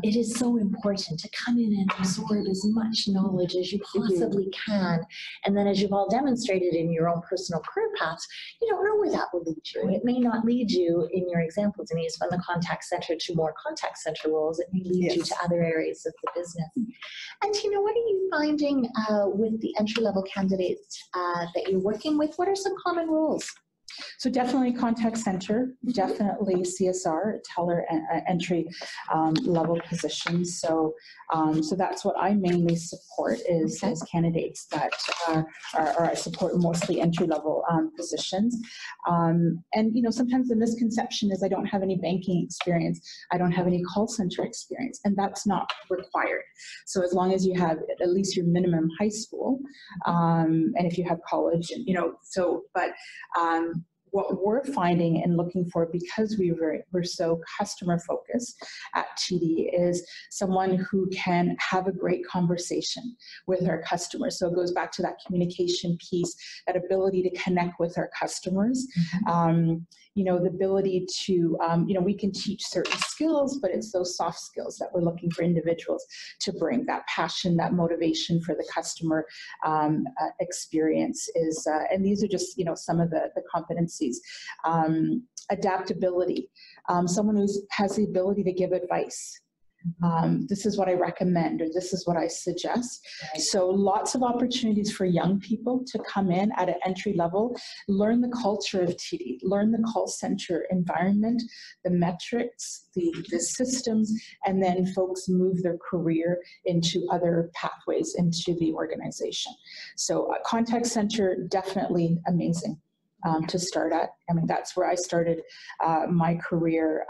it is so important to come in and absorb as much knowledge as you possibly can. And then, as you've all demonstrated in your own personal career paths, you don't know where that will lead you. It may not lead you, in your example, Denise, from the contact center to more contact center roles. It may lead you to other areas of the business. And Tina, what are you finding with the entry level candidates that you're working with? What are some common roles? So definitely contact center, definitely CSR, teller entry level positions. So that's what I mainly support is candidates that are I support mostly entry level positions. And sometimes the misconception is I don't have any banking experience, I don't have any call center experience, and that's not required. So as long as you have at least your minimum high school, and if you have college, and what we're finding and looking for, because we're so customer focused at TD, is someone who can have a great conversation with our customers. So it goes back to that communication piece, that ability to connect with our customers. The ability to, we can teach certain skills, but it's those soft skills that we're looking for individuals to bring. That passion, that motivation for the customer experience is, and these are just, some of the competencies. Adaptability, someone who has the ability to give advice. This is what I recommend, or this is what I suggest. So lots of opportunities for young people to come in at an entry level, learn the culture of TD, learn the call center environment, the metrics, the systems, and then folks move their career into other pathways into the organization. So a contact center, definitely amazing to start at. I mean, that's where I started my career.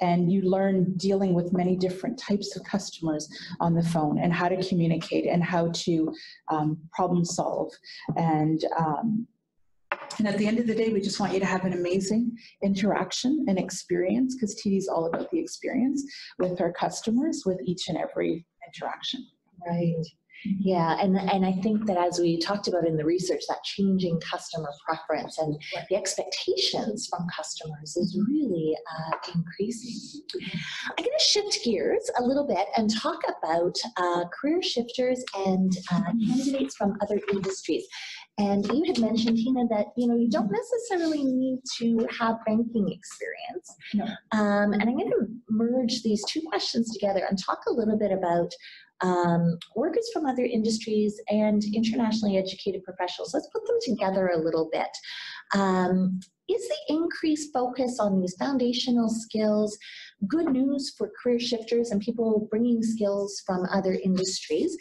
And you learn dealing with many different types of customers on the phone, and how to communicate, and how to problem solve. And at the end of the day, we just want you to have an amazing interaction and experience, because TD is all about the experience with our customers with each and every interaction. Right. Yeah, and I think that, as we talked about in the research, that changing customer preference and the expectations from customers is really increasing. I'm going to shift gears a little bit and talk about career shifters and candidates from other industries. And you had mentioned, Tina, that you don't necessarily need to have banking experience. No. And I'm going to merge these two questions together and talk a little bit about workers from other industries and internationally educated professionals. Let's put them together a little bit. Is the increased focus on these foundational skills good news for career shifters and people bringing skills from other industries?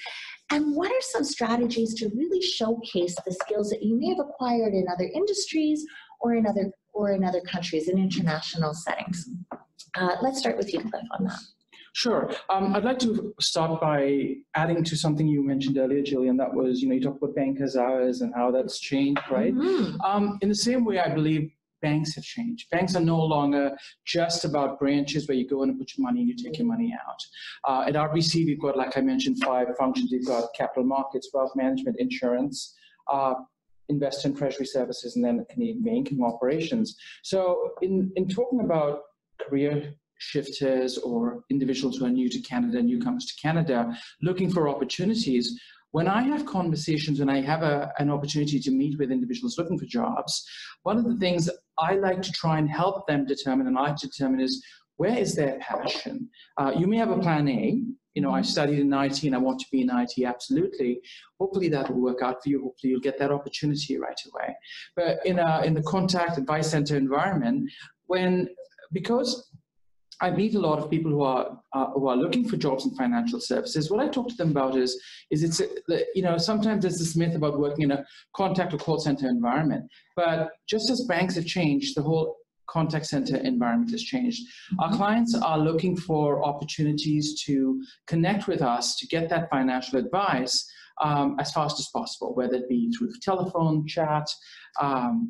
And what are some strategies to really showcase the skills that you may have acquired in other industries or in other countries, in international settings? Let's start with you, Cliff, on that. Sure. I'd like to start by adding to something you mentioned earlier, Jillian. That was, you talked about bankers' hours and how that's changed, right? Mm-hmm. In the same way, I believe banks have changed. Banks are no longer just about branches where you go in and put your money and you take your money out. At RBC, we've got, like I mentioned, 5 functions. We've got capital markets, wealth management, insurance, investor and treasury services, and then Canadian banking operations. So in talking about career shifters or individuals who are new to Canada, newcomers to Canada, looking for opportunities, when I have conversations and I have an opportunity to meet with individuals looking for jobs, one of the things I like to try and help them determine, and I like to determine, is where is their passion? You may have a plan A. I studied in IT and I want to be in IT, absolutely. Hopefully that will work out for you. Hopefully you'll get that opportunity right away. But in the contact advice center environment, because I meet a lot of people who are looking for jobs in financial services. What I talk to them about is it's sometimes there's this myth about working in a contact or call center environment. But just as banks have changed, the whole contact center environment has changed. Our clients are looking for opportunities to connect with us to get that financial advice as fast as possible, whether it be through telephone, chat,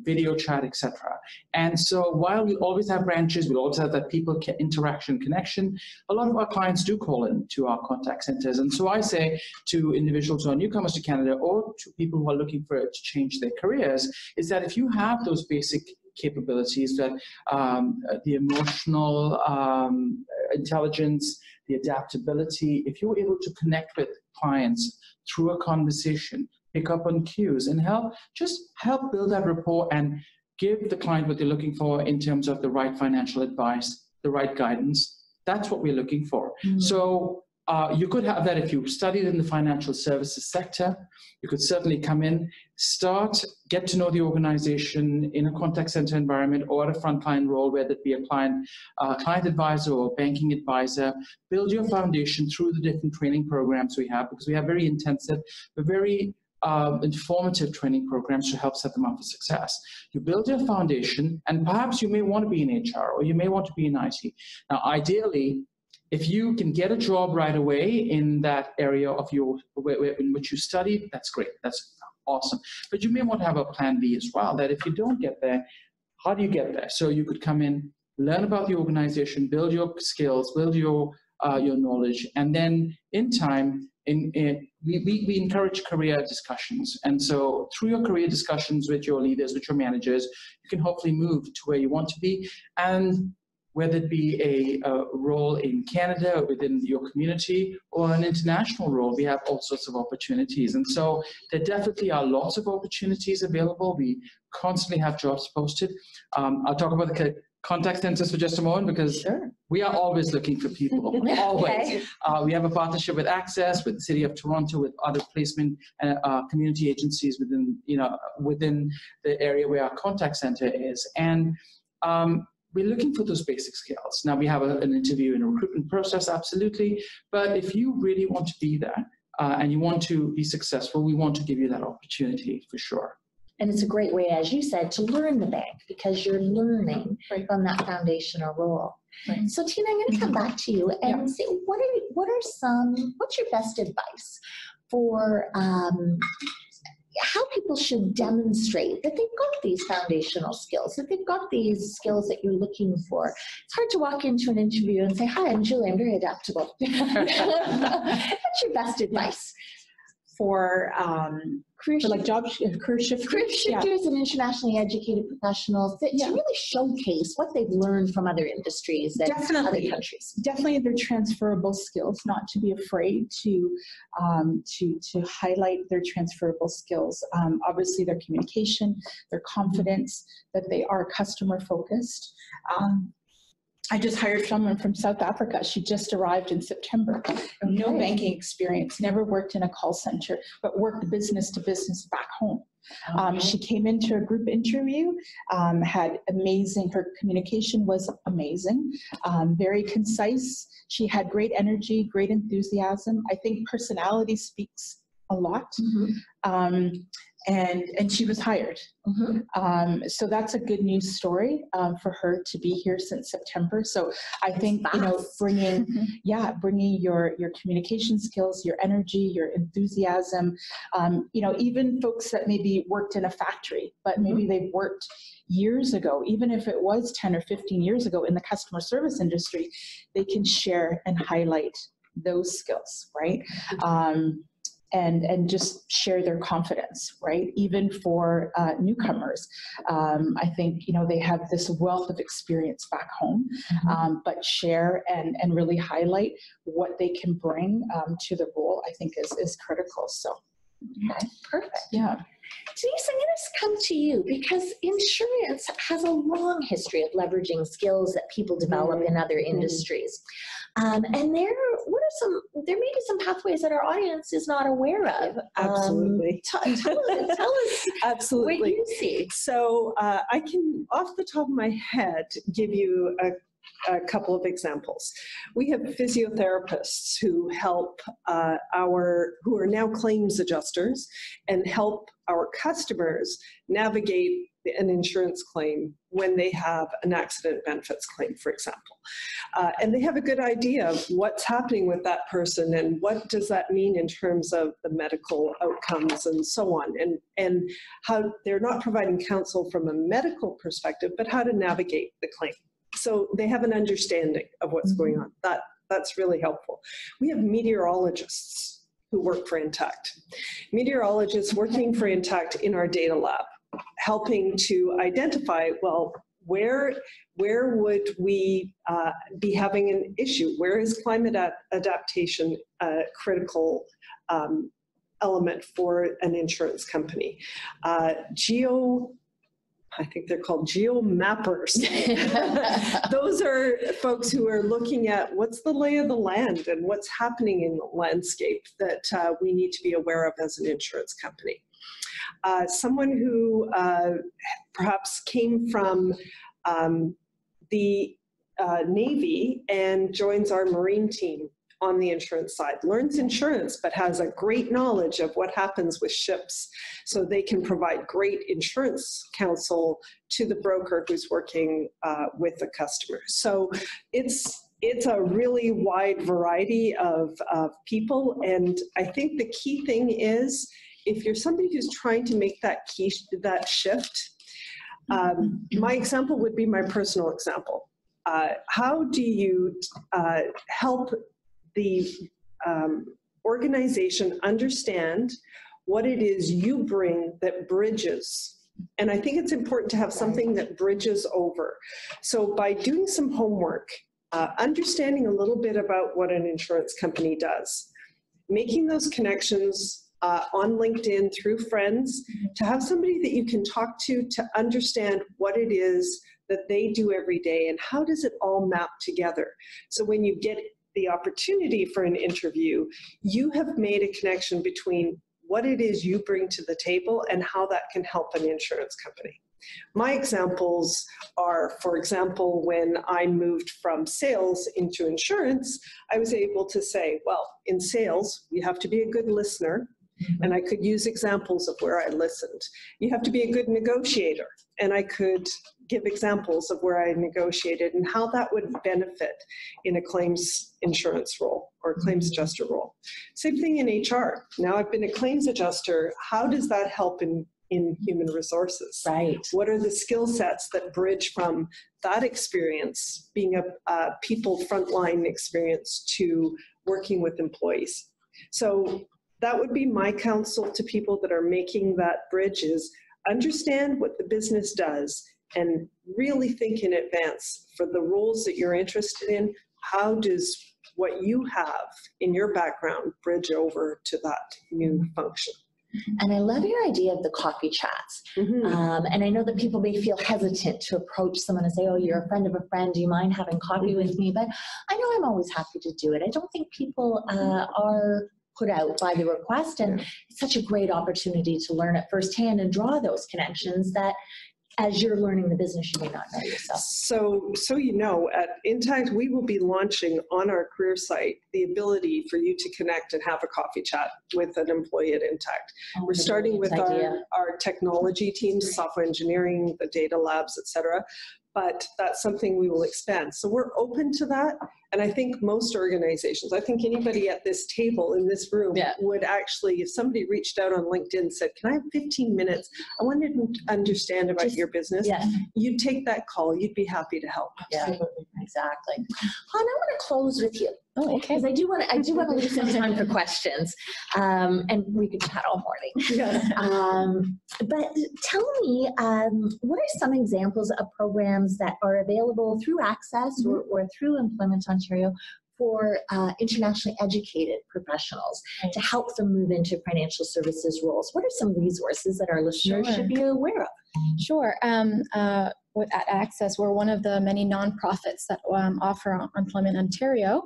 video chat, etc. And so while we always have branches, we always have that people interaction connection, a lot of our clients do call in to our contact centers. And so I say to individuals who are newcomers to Canada, or to people who are looking to change their careers, is that if you have those basic capabilities, that the emotional intelligence, the adaptability, if you're able to connect with clients through a conversation, pick up on cues, and help build that rapport and give the client what they're looking for in terms of the right financial advice, the right guidance. That's what we're looking for. Mm-hmm. So you could have that if you studied in the financial services sector. You could certainly come in, get to know the organization in a contact center environment or at a frontline role, whether it be a client advisor or banking advisor. Build your foundation through the different training programs we have, because we have very intensive, but very informative training programs to help set them up for success. You build your foundation, and perhaps you may want to be in HR or you may want to be in IT. Now, ideally, if you can get a job right away in that area of in which you studied, that's great. That's awesome. But you may want to have a plan B as well, that if you don't get there, how do you get there? So you could come in, learn about the organization, build your skills, build your knowledge, and then in time, we encourage career discussions. And so through your career discussions with your leaders, with your managers, you can hopefully move to where you want to be. And whether it be a role in Canada within your community or an international role, we have all sorts of opportunities. And so there definitely are lots of opportunities available. We constantly have jobs posted. I'll talk about the contact centers for just a moment, because we are always looking for people, always. We have a partnership with Access, with the City of Toronto, with other placement community agencies within the area where our contact center is. And we're looking for those basic skills. Now we have an interview and a recruitment process, absolutely. But if you really want to be there and you want to be successful, we want to give you that opportunity for sure. And it's a great way, as you said, to learn the bank, because you're learning from that foundational role. Right. So Tina, I'm going to come back to you and say, what's your best advice for how people should demonstrate that they've got these foundational skills, that they've got these skills that you're looking for? It's hard to walk into an interview and say, hi, I'm Julie, I'm very adaptable. What's your best advice? For like career shifters and internationally educated professionals to really showcase what they've learned from other industries and other countries. Definitely their transferable skills, not to be afraid to highlight their transferable skills. Obviously their communication, their confidence, that they are customer focused. I just hired someone from South Africa. She just arrived in September. No banking experience, never worked in a call center, but worked business to business back home. She came into a group interview, had her communication was amazing, very concise. She had great energy, great enthusiasm. I think personality speaks a lot. And she was hired. So that's a good news story for her to be here since September. So I think, bringing your communication skills, your energy, your enthusiasm, even folks that maybe worked in a factory, but maybe they've worked years ago, even if it was 10 or 15 years ago in the customer service industry, they can share and highlight those skills, right? And just share their confidence, right? Even for newcomers. I think, they have this wealth of experience back home, but share and really highlight what they can bring to the role, I think is critical. So, okay, perfect. Yeah. Denise, I'm going to come to you because insurance has a long history of leveraging skills that people develop in other industries. And there may be some pathways that our audience is not aware of. Absolutely. Tell us Absolutely. what you see. So I can, off the top of my head, give you a couple of examples. We have physiotherapists who help who are now claims adjusters and help our customers navigate an insurance claim when they have an accident benefits claim, for example. And they have a good idea of what's happening with that person and what does that mean in terms of the medical outcomes and so on, and how they're not providing counsel from a medical perspective, but how to navigate the claim. So they have an understanding of what's going on. That's really helpful. We have meteorologists who work for Intact. Meteorologists working for Intact in our data lab, helping to identify, well, where would we be having an issue? Where is climate adaptation a critical element for an insurance company? I think they're called geomappers. Those are folks who are looking at what's the lay of the land and what's happening in the landscape that we need to be aware of as an insurance company. Someone who perhaps came from the Navy and joins our Marine team on the insurance side, learns insurance, but has a great knowledge of what happens with ships, so they can provide great insurance counsel to the broker who's working with the customer. So it's a really wide variety of people, and I think the key thing is if you're somebody who's trying to make that shift, my example would be my personal example. How do you help the organization understand what it is you bring that bridges? And I think it's important to have something that bridges over. So by doing some homework, understanding a little bit about what an insurance company does, making those connections on LinkedIn through friends, to have somebody that you can talk to understand what it is that they do every day and how does it all map together. So when you get the opportunity for an interview, you have made a connection between what it is you bring to the table and how that can help an insurance company. My examples are, for example, when I moved from sales into insurance, I was able to say, well, in sales, you have to be a good listener. And I could use examples of where I listened. You have to be a good negotiator. And I could give examples of where I negotiated and how that would benefit in a claims insurance role or a claims adjuster role. Same thing in HR. Now I've been a claims adjuster. How does that help in human resources? Right. What are the skill sets that bridge from that experience, being a people frontline experience, to working with employees? So that would be my counsel to people that are making that bridge, is understand what the business does and really think in advance for the roles that you're interested in. How does what you have in your background bridge over to that new function? And I love your idea of the coffee chats. And I know that people may feel hesitant to approach someone and say, oh, you're a friend of a friend, do you mind having coffee with me? But I know I'm always happy to do it. I don't think people are put out by the request, and it's such a great opportunity to learn it firsthand and draw those connections that as you're learning the business you may not know yourself. So you know, at Intact, we will be launching on our career site the ability for you to connect and have a coffee chat with an employee at Intact. We're starting with our technology teams, software engineering, the data labs, etc. But that's something we will expand. So we're open to that. And I think most organizations, I think anybody at this table in this room would actually, if somebody reached out on LinkedIn and said, can I have 15 minutes? I wanted to understand about your business. You'd take that call. You'd be happy to help. Yeah, exactly. Han, I want to close with you. Oh, okay. Because I do want to leave some time for questions, and we could chat all morning. But tell me, what are some examples of programs that are available through Access or through Employment Ontario for internationally educated professionals to help them move into financial services roles? What are some resources that our listeners should be aware of? Sure. At Access, we're one of the many nonprofits that offer Employment Ontario,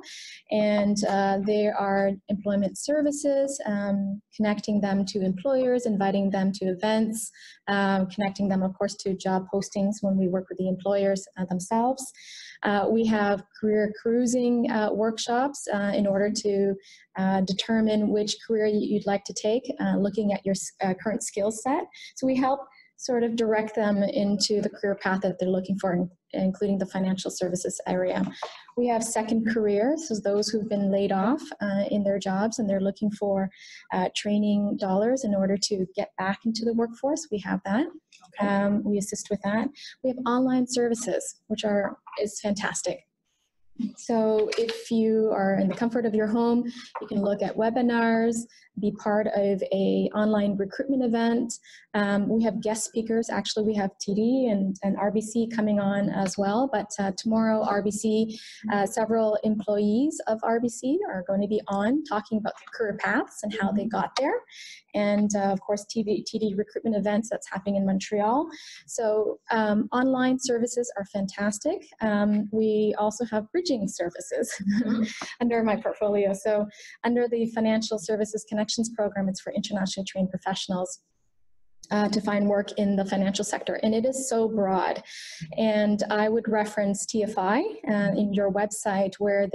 and they are employment services, connecting them to employers, inviting them to events, connecting them, of course, to job postings when we work with the employers themselves. We have career cruising workshops in order to determine which career you'd like to take, looking at your current skill set. So we help sort of direct them into the career path that they're looking for, including the financial services area. We have second careers, so those who've been laid off in their jobs and they're looking for training dollars in order to get back into the workforce. We have that. We assist with that. We have online services, which is fantastic. So if you are in the comfort of your home, you can look at webinars, be part of an online recruitment event. We have guest speakers. Actually, we have TD and RBC coming on as well. But tomorrow, RBC, several employees of RBC are going to be on talking about their career paths and how they got there. And of course, TD recruitment events that's happening in Montreal. So online services are fantastic. We also have bridging services under my portfolio. So under the Financial Services Connections Program, it's for internationally trained professionals to find work in the financial sector. And it is so broad. And I would reference TFI in your website, where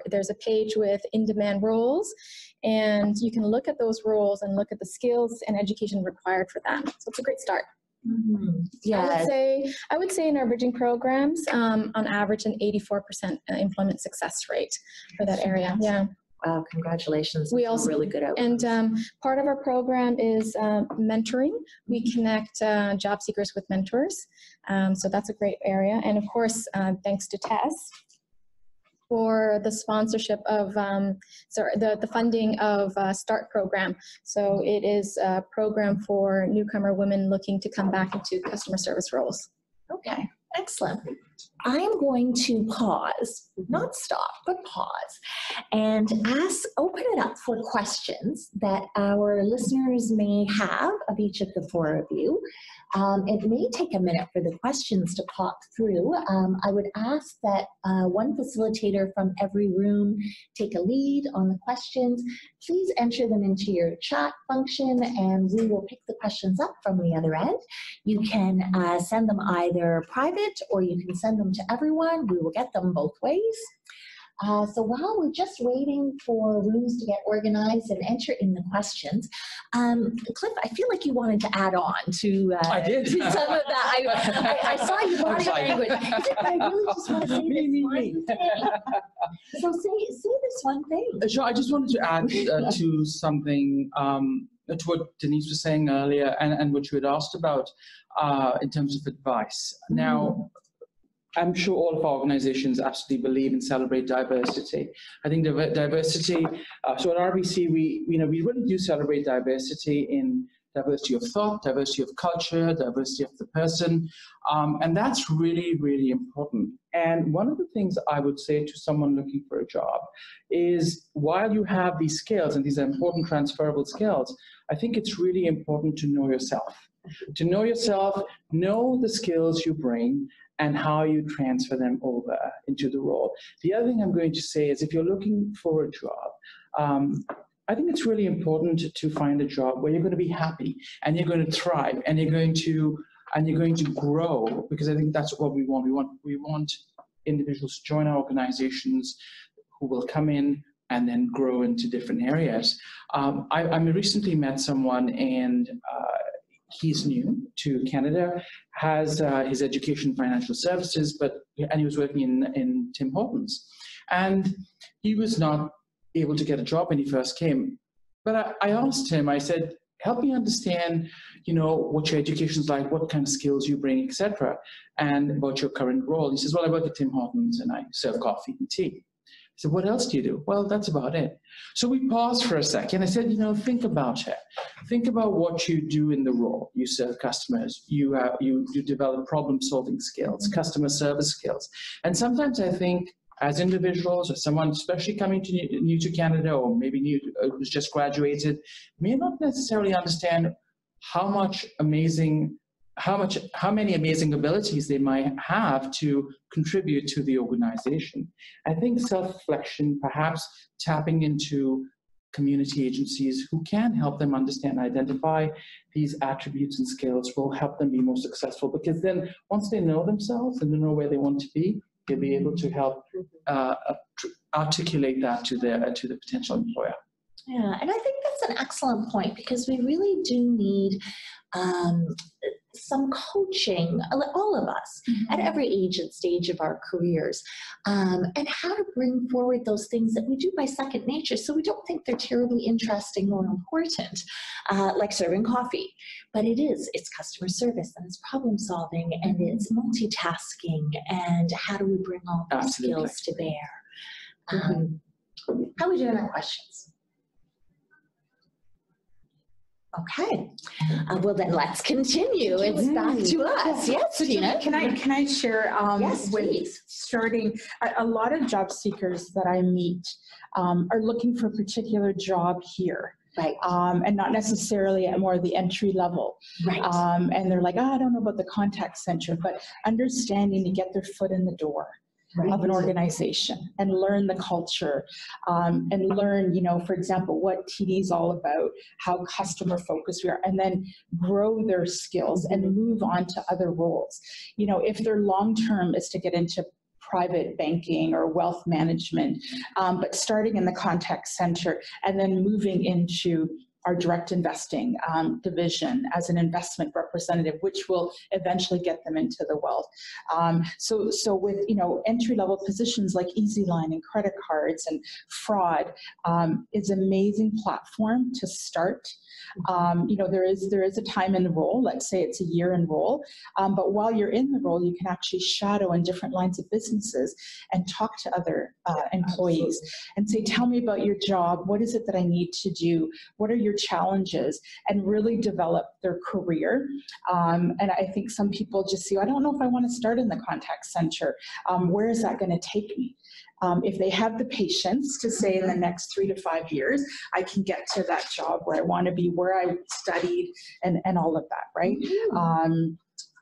there's a page with in-demand roles, and you can look at those roles and look at the skills and education required for them. So it's a great start. Yeah, I would say in our bridging programs, on average, an 84% employment success rate for that area. Yeah. Wow, congratulations. We That's also really good outcomes. And part of our program is mentoring. We connect job seekers with mentors. So that's a great area. And of course, thanks to Tess for the sponsorship of, the funding of START program. So it is a program for newcomer women looking to come back into customer service roles. Okay, excellent. I'm going to pause, not stop, but pause, and open it up for questions that our listeners may have of each of the four of you. It may take a minute for the questions to pop through. I would ask that one facilitator from every room take a lead on the questions. Please enter them into your chat function and we will pick the questions up from the other end. You can send them either private or you can send them to everyone. We will get them both ways. So while we're just waiting for rooms to get organized and enter in the questions, Cliff, I feel like you wanted to add on to, I did. to some of that. I saw your body language. I really just want to say this one thing. So say this one thing. Sure, I just wanted to add to something, to what Denise was saying earlier and what you had asked about in terms of advice. Now, I'm sure all of our organizations absolutely believe and celebrate diversity. I think diversity, so at RBC, we really do celebrate diversity in diversity of thought, diversity of culture, diversity of the person, and that's really, really important. And one of the things I would say to someone looking for a job is while you have these skills, and these are important transferable skills, I think it's really important to know yourself. To know yourself, know the skills you bring, and how you transfer them over into the role. The other thing I'm going to say is if you're looking for a job, I think it's really important to find a job where you're going to be happy and you're going to thrive and you're going to grow, because I think that's what we want. We want individuals to join our organizations who will come in and then grow into different areas. I recently met someone and he's new to Canada, has his education in financial services, and he was working in Tim Hortons. And he was not able to get a job when he first came. But I asked him, I said, help me understand, what your education's like, what kind of skills you bring, etc., and about your current role. He says, well, I work at Tim Hortons and I serve coffee and tea. I said, what else do you do? Well, that's about it. So we paused for a second. I said, think about it. Think about what you do in the role. You serve customers. You develop problem-solving skills, customer service skills. And sometimes I think as individuals or someone especially coming new to Canada or maybe who's just graduated may not necessarily understand how many amazing abilities they might have to contribute to the organization. I think self-reflection, perhaps tapping into community agencies who can help them understand and identify these attributes and skills will help them be more successful, because then once they know themselves and they know where they want to be, they'll be able to help articulate that to the potential employer. Yeah, and I think that's an excellent point, because we really do need some coaching, all of us, at every age and stage of our careers, and how to bring forward those things that we do by second nature, so we don't think they're terribly interesting or important, like serving coffee. But it's customer service, and it's problem solving, and it's multitasking, and how do we bring all those skills to bear? How are we doing on questions? Okay, well then let's continue. It's back to us. Yes, Tina. Can I share yes, with please. Starting, a lot of job seekers that I meet are looking for a particular job here. Right. And not necessarily at more of the entry level. Right. And they're like, I don't know about the contact center, but understanding to get their foot in the door. Right. Of an organization and learn the culture, and learn, for example, what TD is all about, how customer focused we are, and then grow their skills and move on to other roles. If their long-term is to get into private banking or wealth management, but starting in the contact center and then moving into our direct investing division as an investment representative, which will eventually get them into the wealth. So with, you know, entry-level positions like Easy Line and credit cards and fraud, is an amazing platform to start. You know, there is a time in the role, let's say it's a year in role, but while you're in the role, you can actually shadow in different lines of businesses and talk to other employees and say, tell me about your job, what is it that I need to do, what are your challenges, and really develop their career. And I think some people just say, I don't know if I want to start in the contact center. Where is that going to take me? If they have the patience to say in the next 3 to 5 years, I can get to that job where I want to be, where I studied, and all of that, right?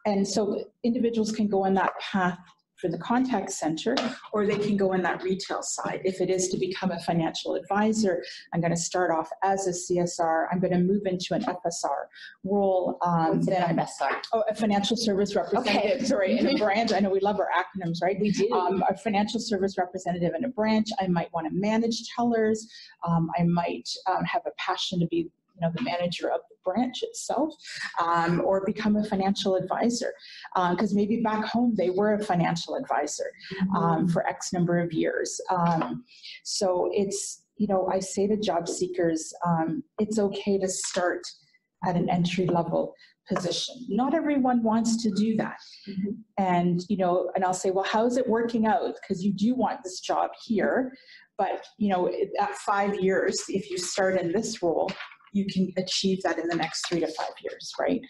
And so individuals can go on that path for the contact center, or they can go in that retail side. If it is to become a financial advisor, I'm going to start off as a CSR. I'm going to move into an FSR role. What's an FSR? Oh, a financial service representative. Okay. Sorry, in a branch. I know we love our acronyms, right? We do. A financial service representative in a branch. I might want to manage tellers. I might have a passion to be, you know, the manager of the branch itself, or become a financial advisor, because maybe back home they were a financial advisor for X number of years. So it's, you know, I say to job seekers, it's okay to start at an entry level position. Not everyone wants to do that. And, you know, and I'll say, well, how is it working out? Because you do want this job here, but, you know, at 5 years, if you start in this role, you can achieve that in the next 3 to 5 years, right?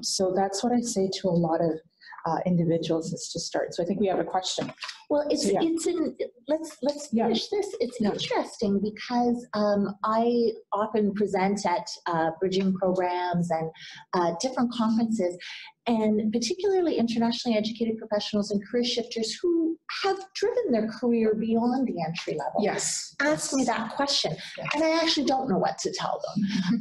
So that's what I say to a lot of individuals, is to start. So I think we have a question. Well, let's finish this. It's interesting because I often present at bridging programs and different conferences, and particularly internationally educated professionals and career shifters who have driven their career beyond the entry level. Yes. Ask me that question, and I actually don't know what to tell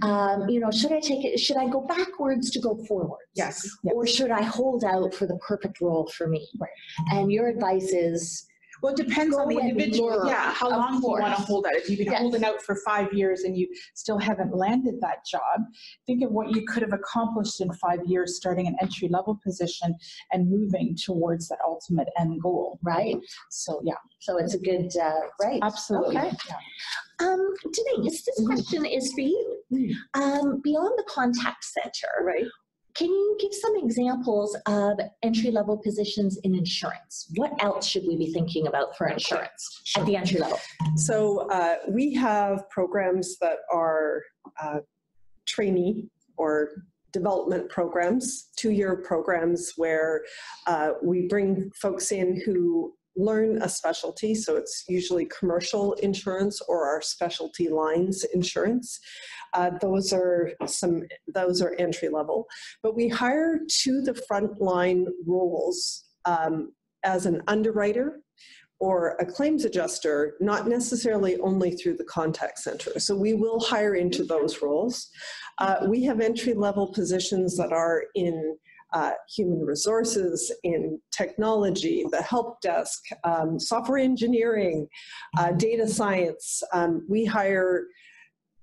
them. You know, should I take it? Should I go backwards to go forwards? Yes. Or should I hold out for the perfect role for me? Right. And your advice is, well, it depends on the individual. Yeah, how long do you want to hold out? If you've been holding out for 5 years and you still haven't landed that job, think of what you could have accomplished in 5 years, starting an entry-level position and moving towards that ultimate end goal. right? So, yeah. So it's a good, right. Absolutely. Okay. Yeah. Denise, this question is for you. Beyond the contact center, Right. can you give some examples of entry-level positions in insurance? What else should we be thinking about for insurance at the entry level? So we have programs that are trainee or development programs, 2-year programs where we bring folks in who learn a specialty. So it's usually commercial insurance or our specialty lines insurance. Those are entry level, but we hire to the frontline roles as an underwriter or a claims adjuster, not necessarily only through the contact center. So we will hire into those roles. We have entry level positions that are in human resources, in technology, the help desk, software engineering, data science. We hire,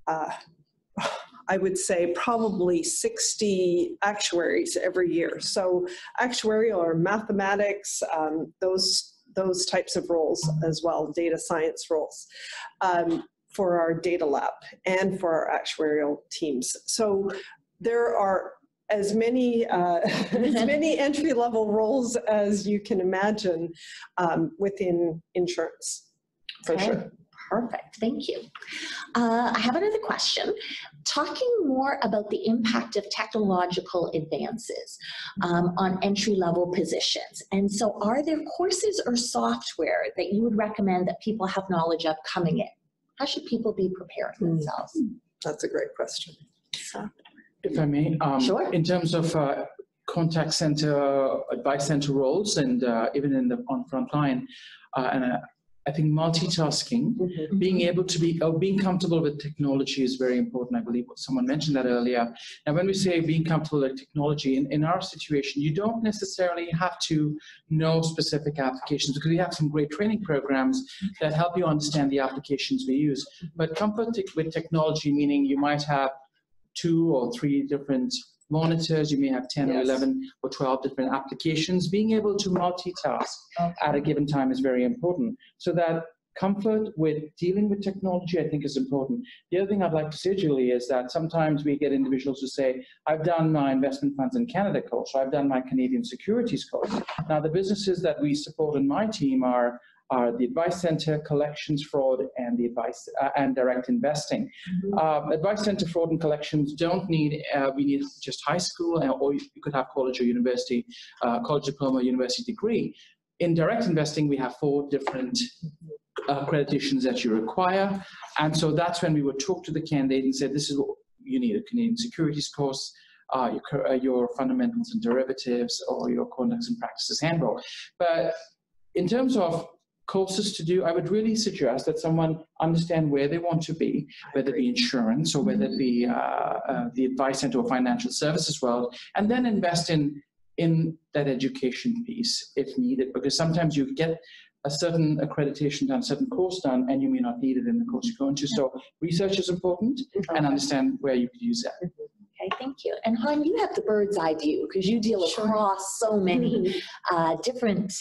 I would say, probably 60 actuaries every year. So actuarial or mathematics, those types of roles as well, data science roles, for our data lab and for our actuarial teams. So there are as many entry-level roles as you can imagine within insurance, for sure. Perfect, thank you. I have another question. Talking more about the impact of technological advances on entry-level positions. And so are there courses or software that you would recommend that people have knowledge of coming in? How should people be preparing themselves? That's a great question. If I may, Sure. In terms of contact center, advice center roles, and even on front line, and I think multitasking, being able to be, being comfortable with technology is very important. I believe someone mentioned that earlier. Now, when we say being comfortable with technology, in our situation, you don't necessarily have to know specific applications, because we have some great training programs that help you understand the applications we use. But comfort with technology, meaning you might have 2 or 3 different monitors, you may have 10 or 11 or 12 different applications. Being able to multitask at a given time is very important. So that comfort with dealing with technology, I think, is important. The other thing I'd like to say, Julie, is that sometimes we get individuals who say, I've done my investment funds in Canada course, or I've done my Canadian securities course. Now, the businesses that we support in my team are the Advice Center, Collections, Fraud, and the Advice and Direct Investing. Advice Center, Fraud, and Collections don't need, we need just high school, or you could have college or university, college diploma, university degree. In Direct Investing, we have 4 different accreditations that you require. And so that's when we would talk to the candidate and say, this is what you need: a Canadian securities course, your fundamentals and derivatives, or your conducts and practices handbook. But in terms of courses to do, I would really suggest that someone understand where they want to be, whether it be insurance or whether it be the advice center or financial services world, and then invest in that education piece if needed, because sometimes you get a certain accreditation done, certain course done, and you may not need it in the course you're going to. So research is important, and understand where you could use that. Okay, thank you. And Han, you have the bird's eye view because you deal across so many different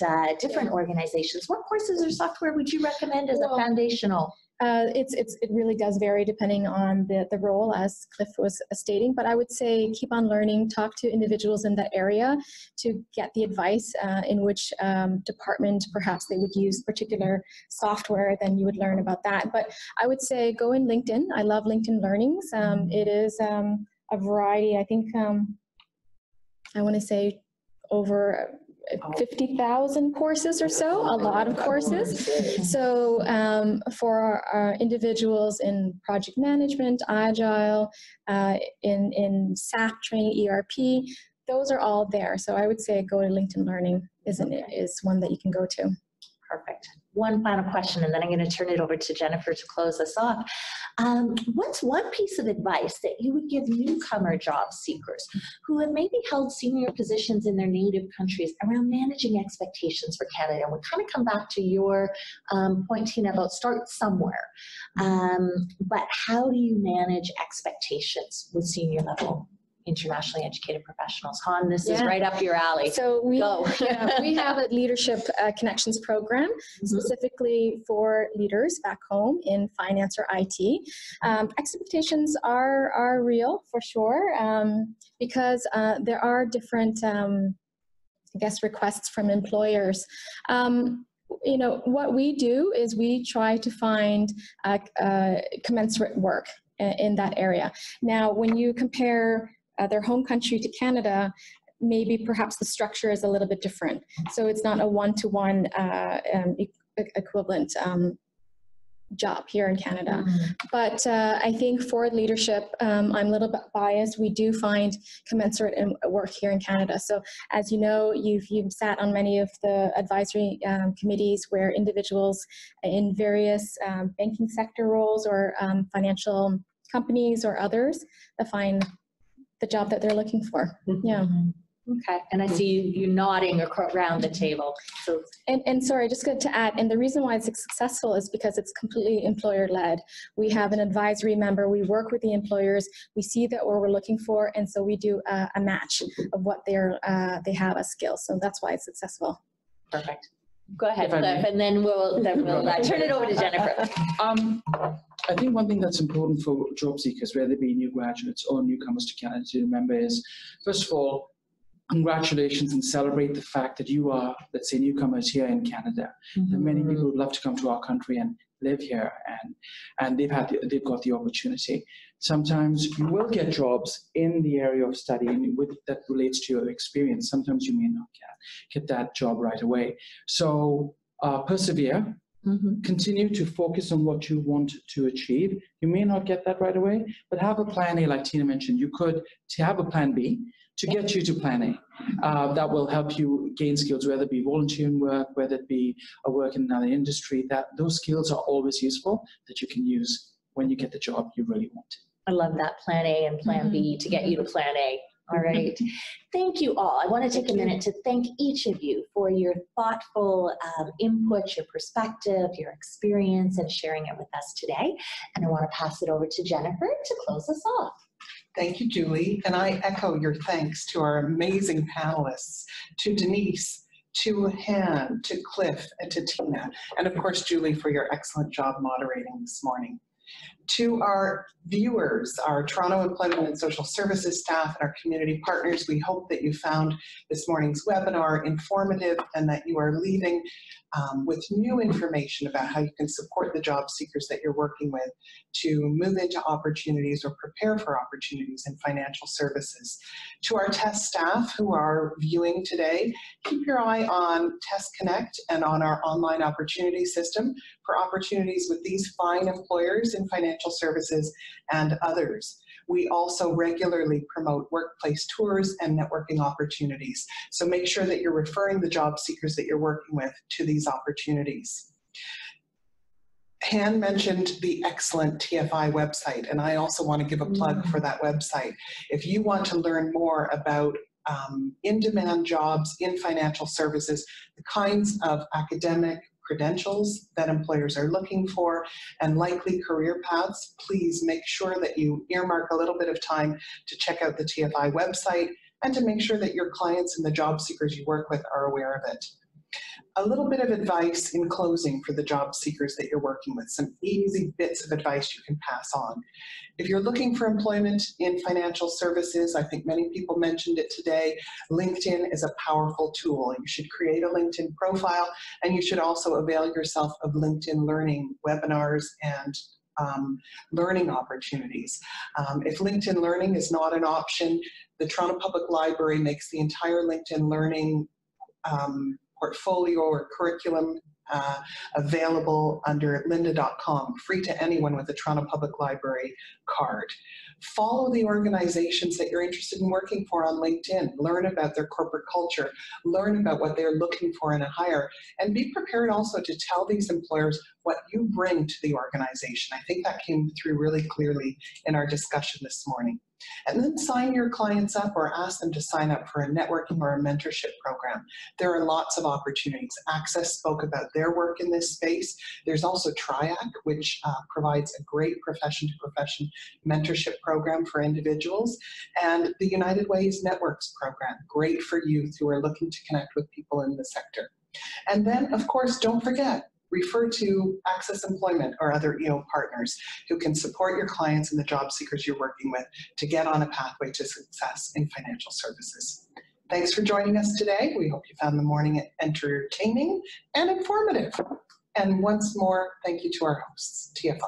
organizations. What courses or software would you recommend as a foundational? It really does vary depending on the role, as Cliff was stating, but I would say keep on learning, talk to individuals in that area to get the advice in which department perhaps they would use particular software, then you would learn about that. But I would say go in LinkedIn. I love LinkedIn Learnings. It is a variety, I think, I want to say over 50,000 courses or so, a lot of courses. So for our individuals in project management, agile, in SAP training, ERP, those are all there. So I would say go to LinkedIn Learning is one that you can go to. Perfect. One final question, and then I'm going to turn it over to Jennifer to close us off. What's one piece of advice that you would give newcomer job seekers who have maybe held senior positions in their native countries around managing expectations for Canada? And we'll kind of come back to your point, Tina, about start somewhere. But how do you manage expectations with senior level internationally educated professionals? Han, this is right up your alley. So we have a leadership connections program specifically for leaders back home in finance or IT. Expectations are real for sure, because there are different, I guess, requests from employers. You know, what we do is we try to find commensurate work in that area. Now, when you compare their home country to Canada, maybe perhaps the structure is a little bit different. So it's not a one-to-one equivalent job here in Canada. But I think for leadership, I'm a little bit biased. We do find commensurate work here in Canada. So as you know, you've sat on many of the advisory committees where individuals in various banking sector roles or financial companies or others that find the job that they're looking for. Yeah. Okay, and I see you nodding around the table. So, and sorry, just good to add, and the reason why it's successful is because it's completely employer-led. We have an advisory member, we work with the employers, we see that what we're looking for, and so we do a match of what they have as skills. So that's why it's successful. Perfect. Go ahead, Cliff, and then we'll turn it over to Jennifer. I think one thing that's important for job seekers, whether they be new graduates or newcomers to Canada, to remember is, first of all, congratulations and celebrate the fact that you are, let's say, newcomers here in Canada. There are many people who'd love to come to our country and live here, and they've got the opportunity. Sometimes you will get jobs in the area of study that relates to your experience. Sometimes you may not get that job right away. So persevere. Continue to focus on what you want to achieve. You may not get that right away, but have a plan A, like Tina mentioned. You could have a plan B, to get you to Plan A. That will help you gain skills, whether it be volunteering work, whether it be a work in another industry. Those skills are always useful that you can use when you get the job you really want. I love that, Plan A and Plan B to get you to Plan A. All right. Thank you all. I want to take a minute to thank each of you for your thoughtful input, your perspective, your experience, and sharing it with us today. And I want to pass it over to Jennifer to close us off. Thank you, Julie. And I echo your thanks to our amazing panelists, to Denise, to Han, to Cliff, and to Tina. And of course, Julie, for your excellent job moderating this morning. To our viewers, our Toronto Employment and Social Services staff, and our community partners, we hope that you found this morning's webinar informative and that you are leaving with new information about how you can support the job seekers that you're working with to move into opportunities or prepare for opportunities in financial services. To our TEST staff who are viewing today, keep your eye on TEST Connect and on our online opportunity system for opportunities with these fine employers in financial services and others. We also regularly promote workplace tours and networking opportunities. So make sure that you're referring the job seekers that you're working with to these opportunities. Han mentioned the excellent TFI website, and I also want to give a plug for that website. If you want to learn more about in-demand jobs in financial services, the kinds of academic credentials that employers are looking for, and likely career paths, please make sure that you earmark a little bit of time to check out the TFI website and to make sure that your clients and the job seekers you work with are aware of it. A little bit of advice in closing for the job seekers that you're working with, some easy bits of advice you can pass on. If you're looking for employment in financial services, I think many people mentioned it today, LinkedIn is a powerful tool. You should create a LinkedIn profile, and you should also avail yourself of LinkedIn Learning webinars and learning opportunities. If LinkedIn Learning is not an option, the Toronto Public Library makes the entire LinkedIn Learning portfolio or curriculum available under lynda.com, free to anyone with a Toronto Public Library card. Follow the organizations that you're interested in working for on LinkedIn. Learn about their corporate culture. Learn about what they're looking for in a hire. And be prepared also to tell these employers what you bring to the organization. I think that came through really clearly in our discussion this morning. And then sign your clients up or ask them to sign up for a networking or a mentorship program. There are lots of opportunities. Access spoke about their work in this space. There's also TRIAC, which provides a great profession-to-profession mentorship program for individuals. And the United Ways Networks program, great for youth who are looking to connect with people in the sector. And then, of course, don't forget, refer to Access Employment or other EO partners who can support your clients and the job seekers you're working with to get on a pathway to success in financial services. Thanks for joining us today. We hope you found the morning entertaining and informative. And once more, thank you to our hosts, TFI.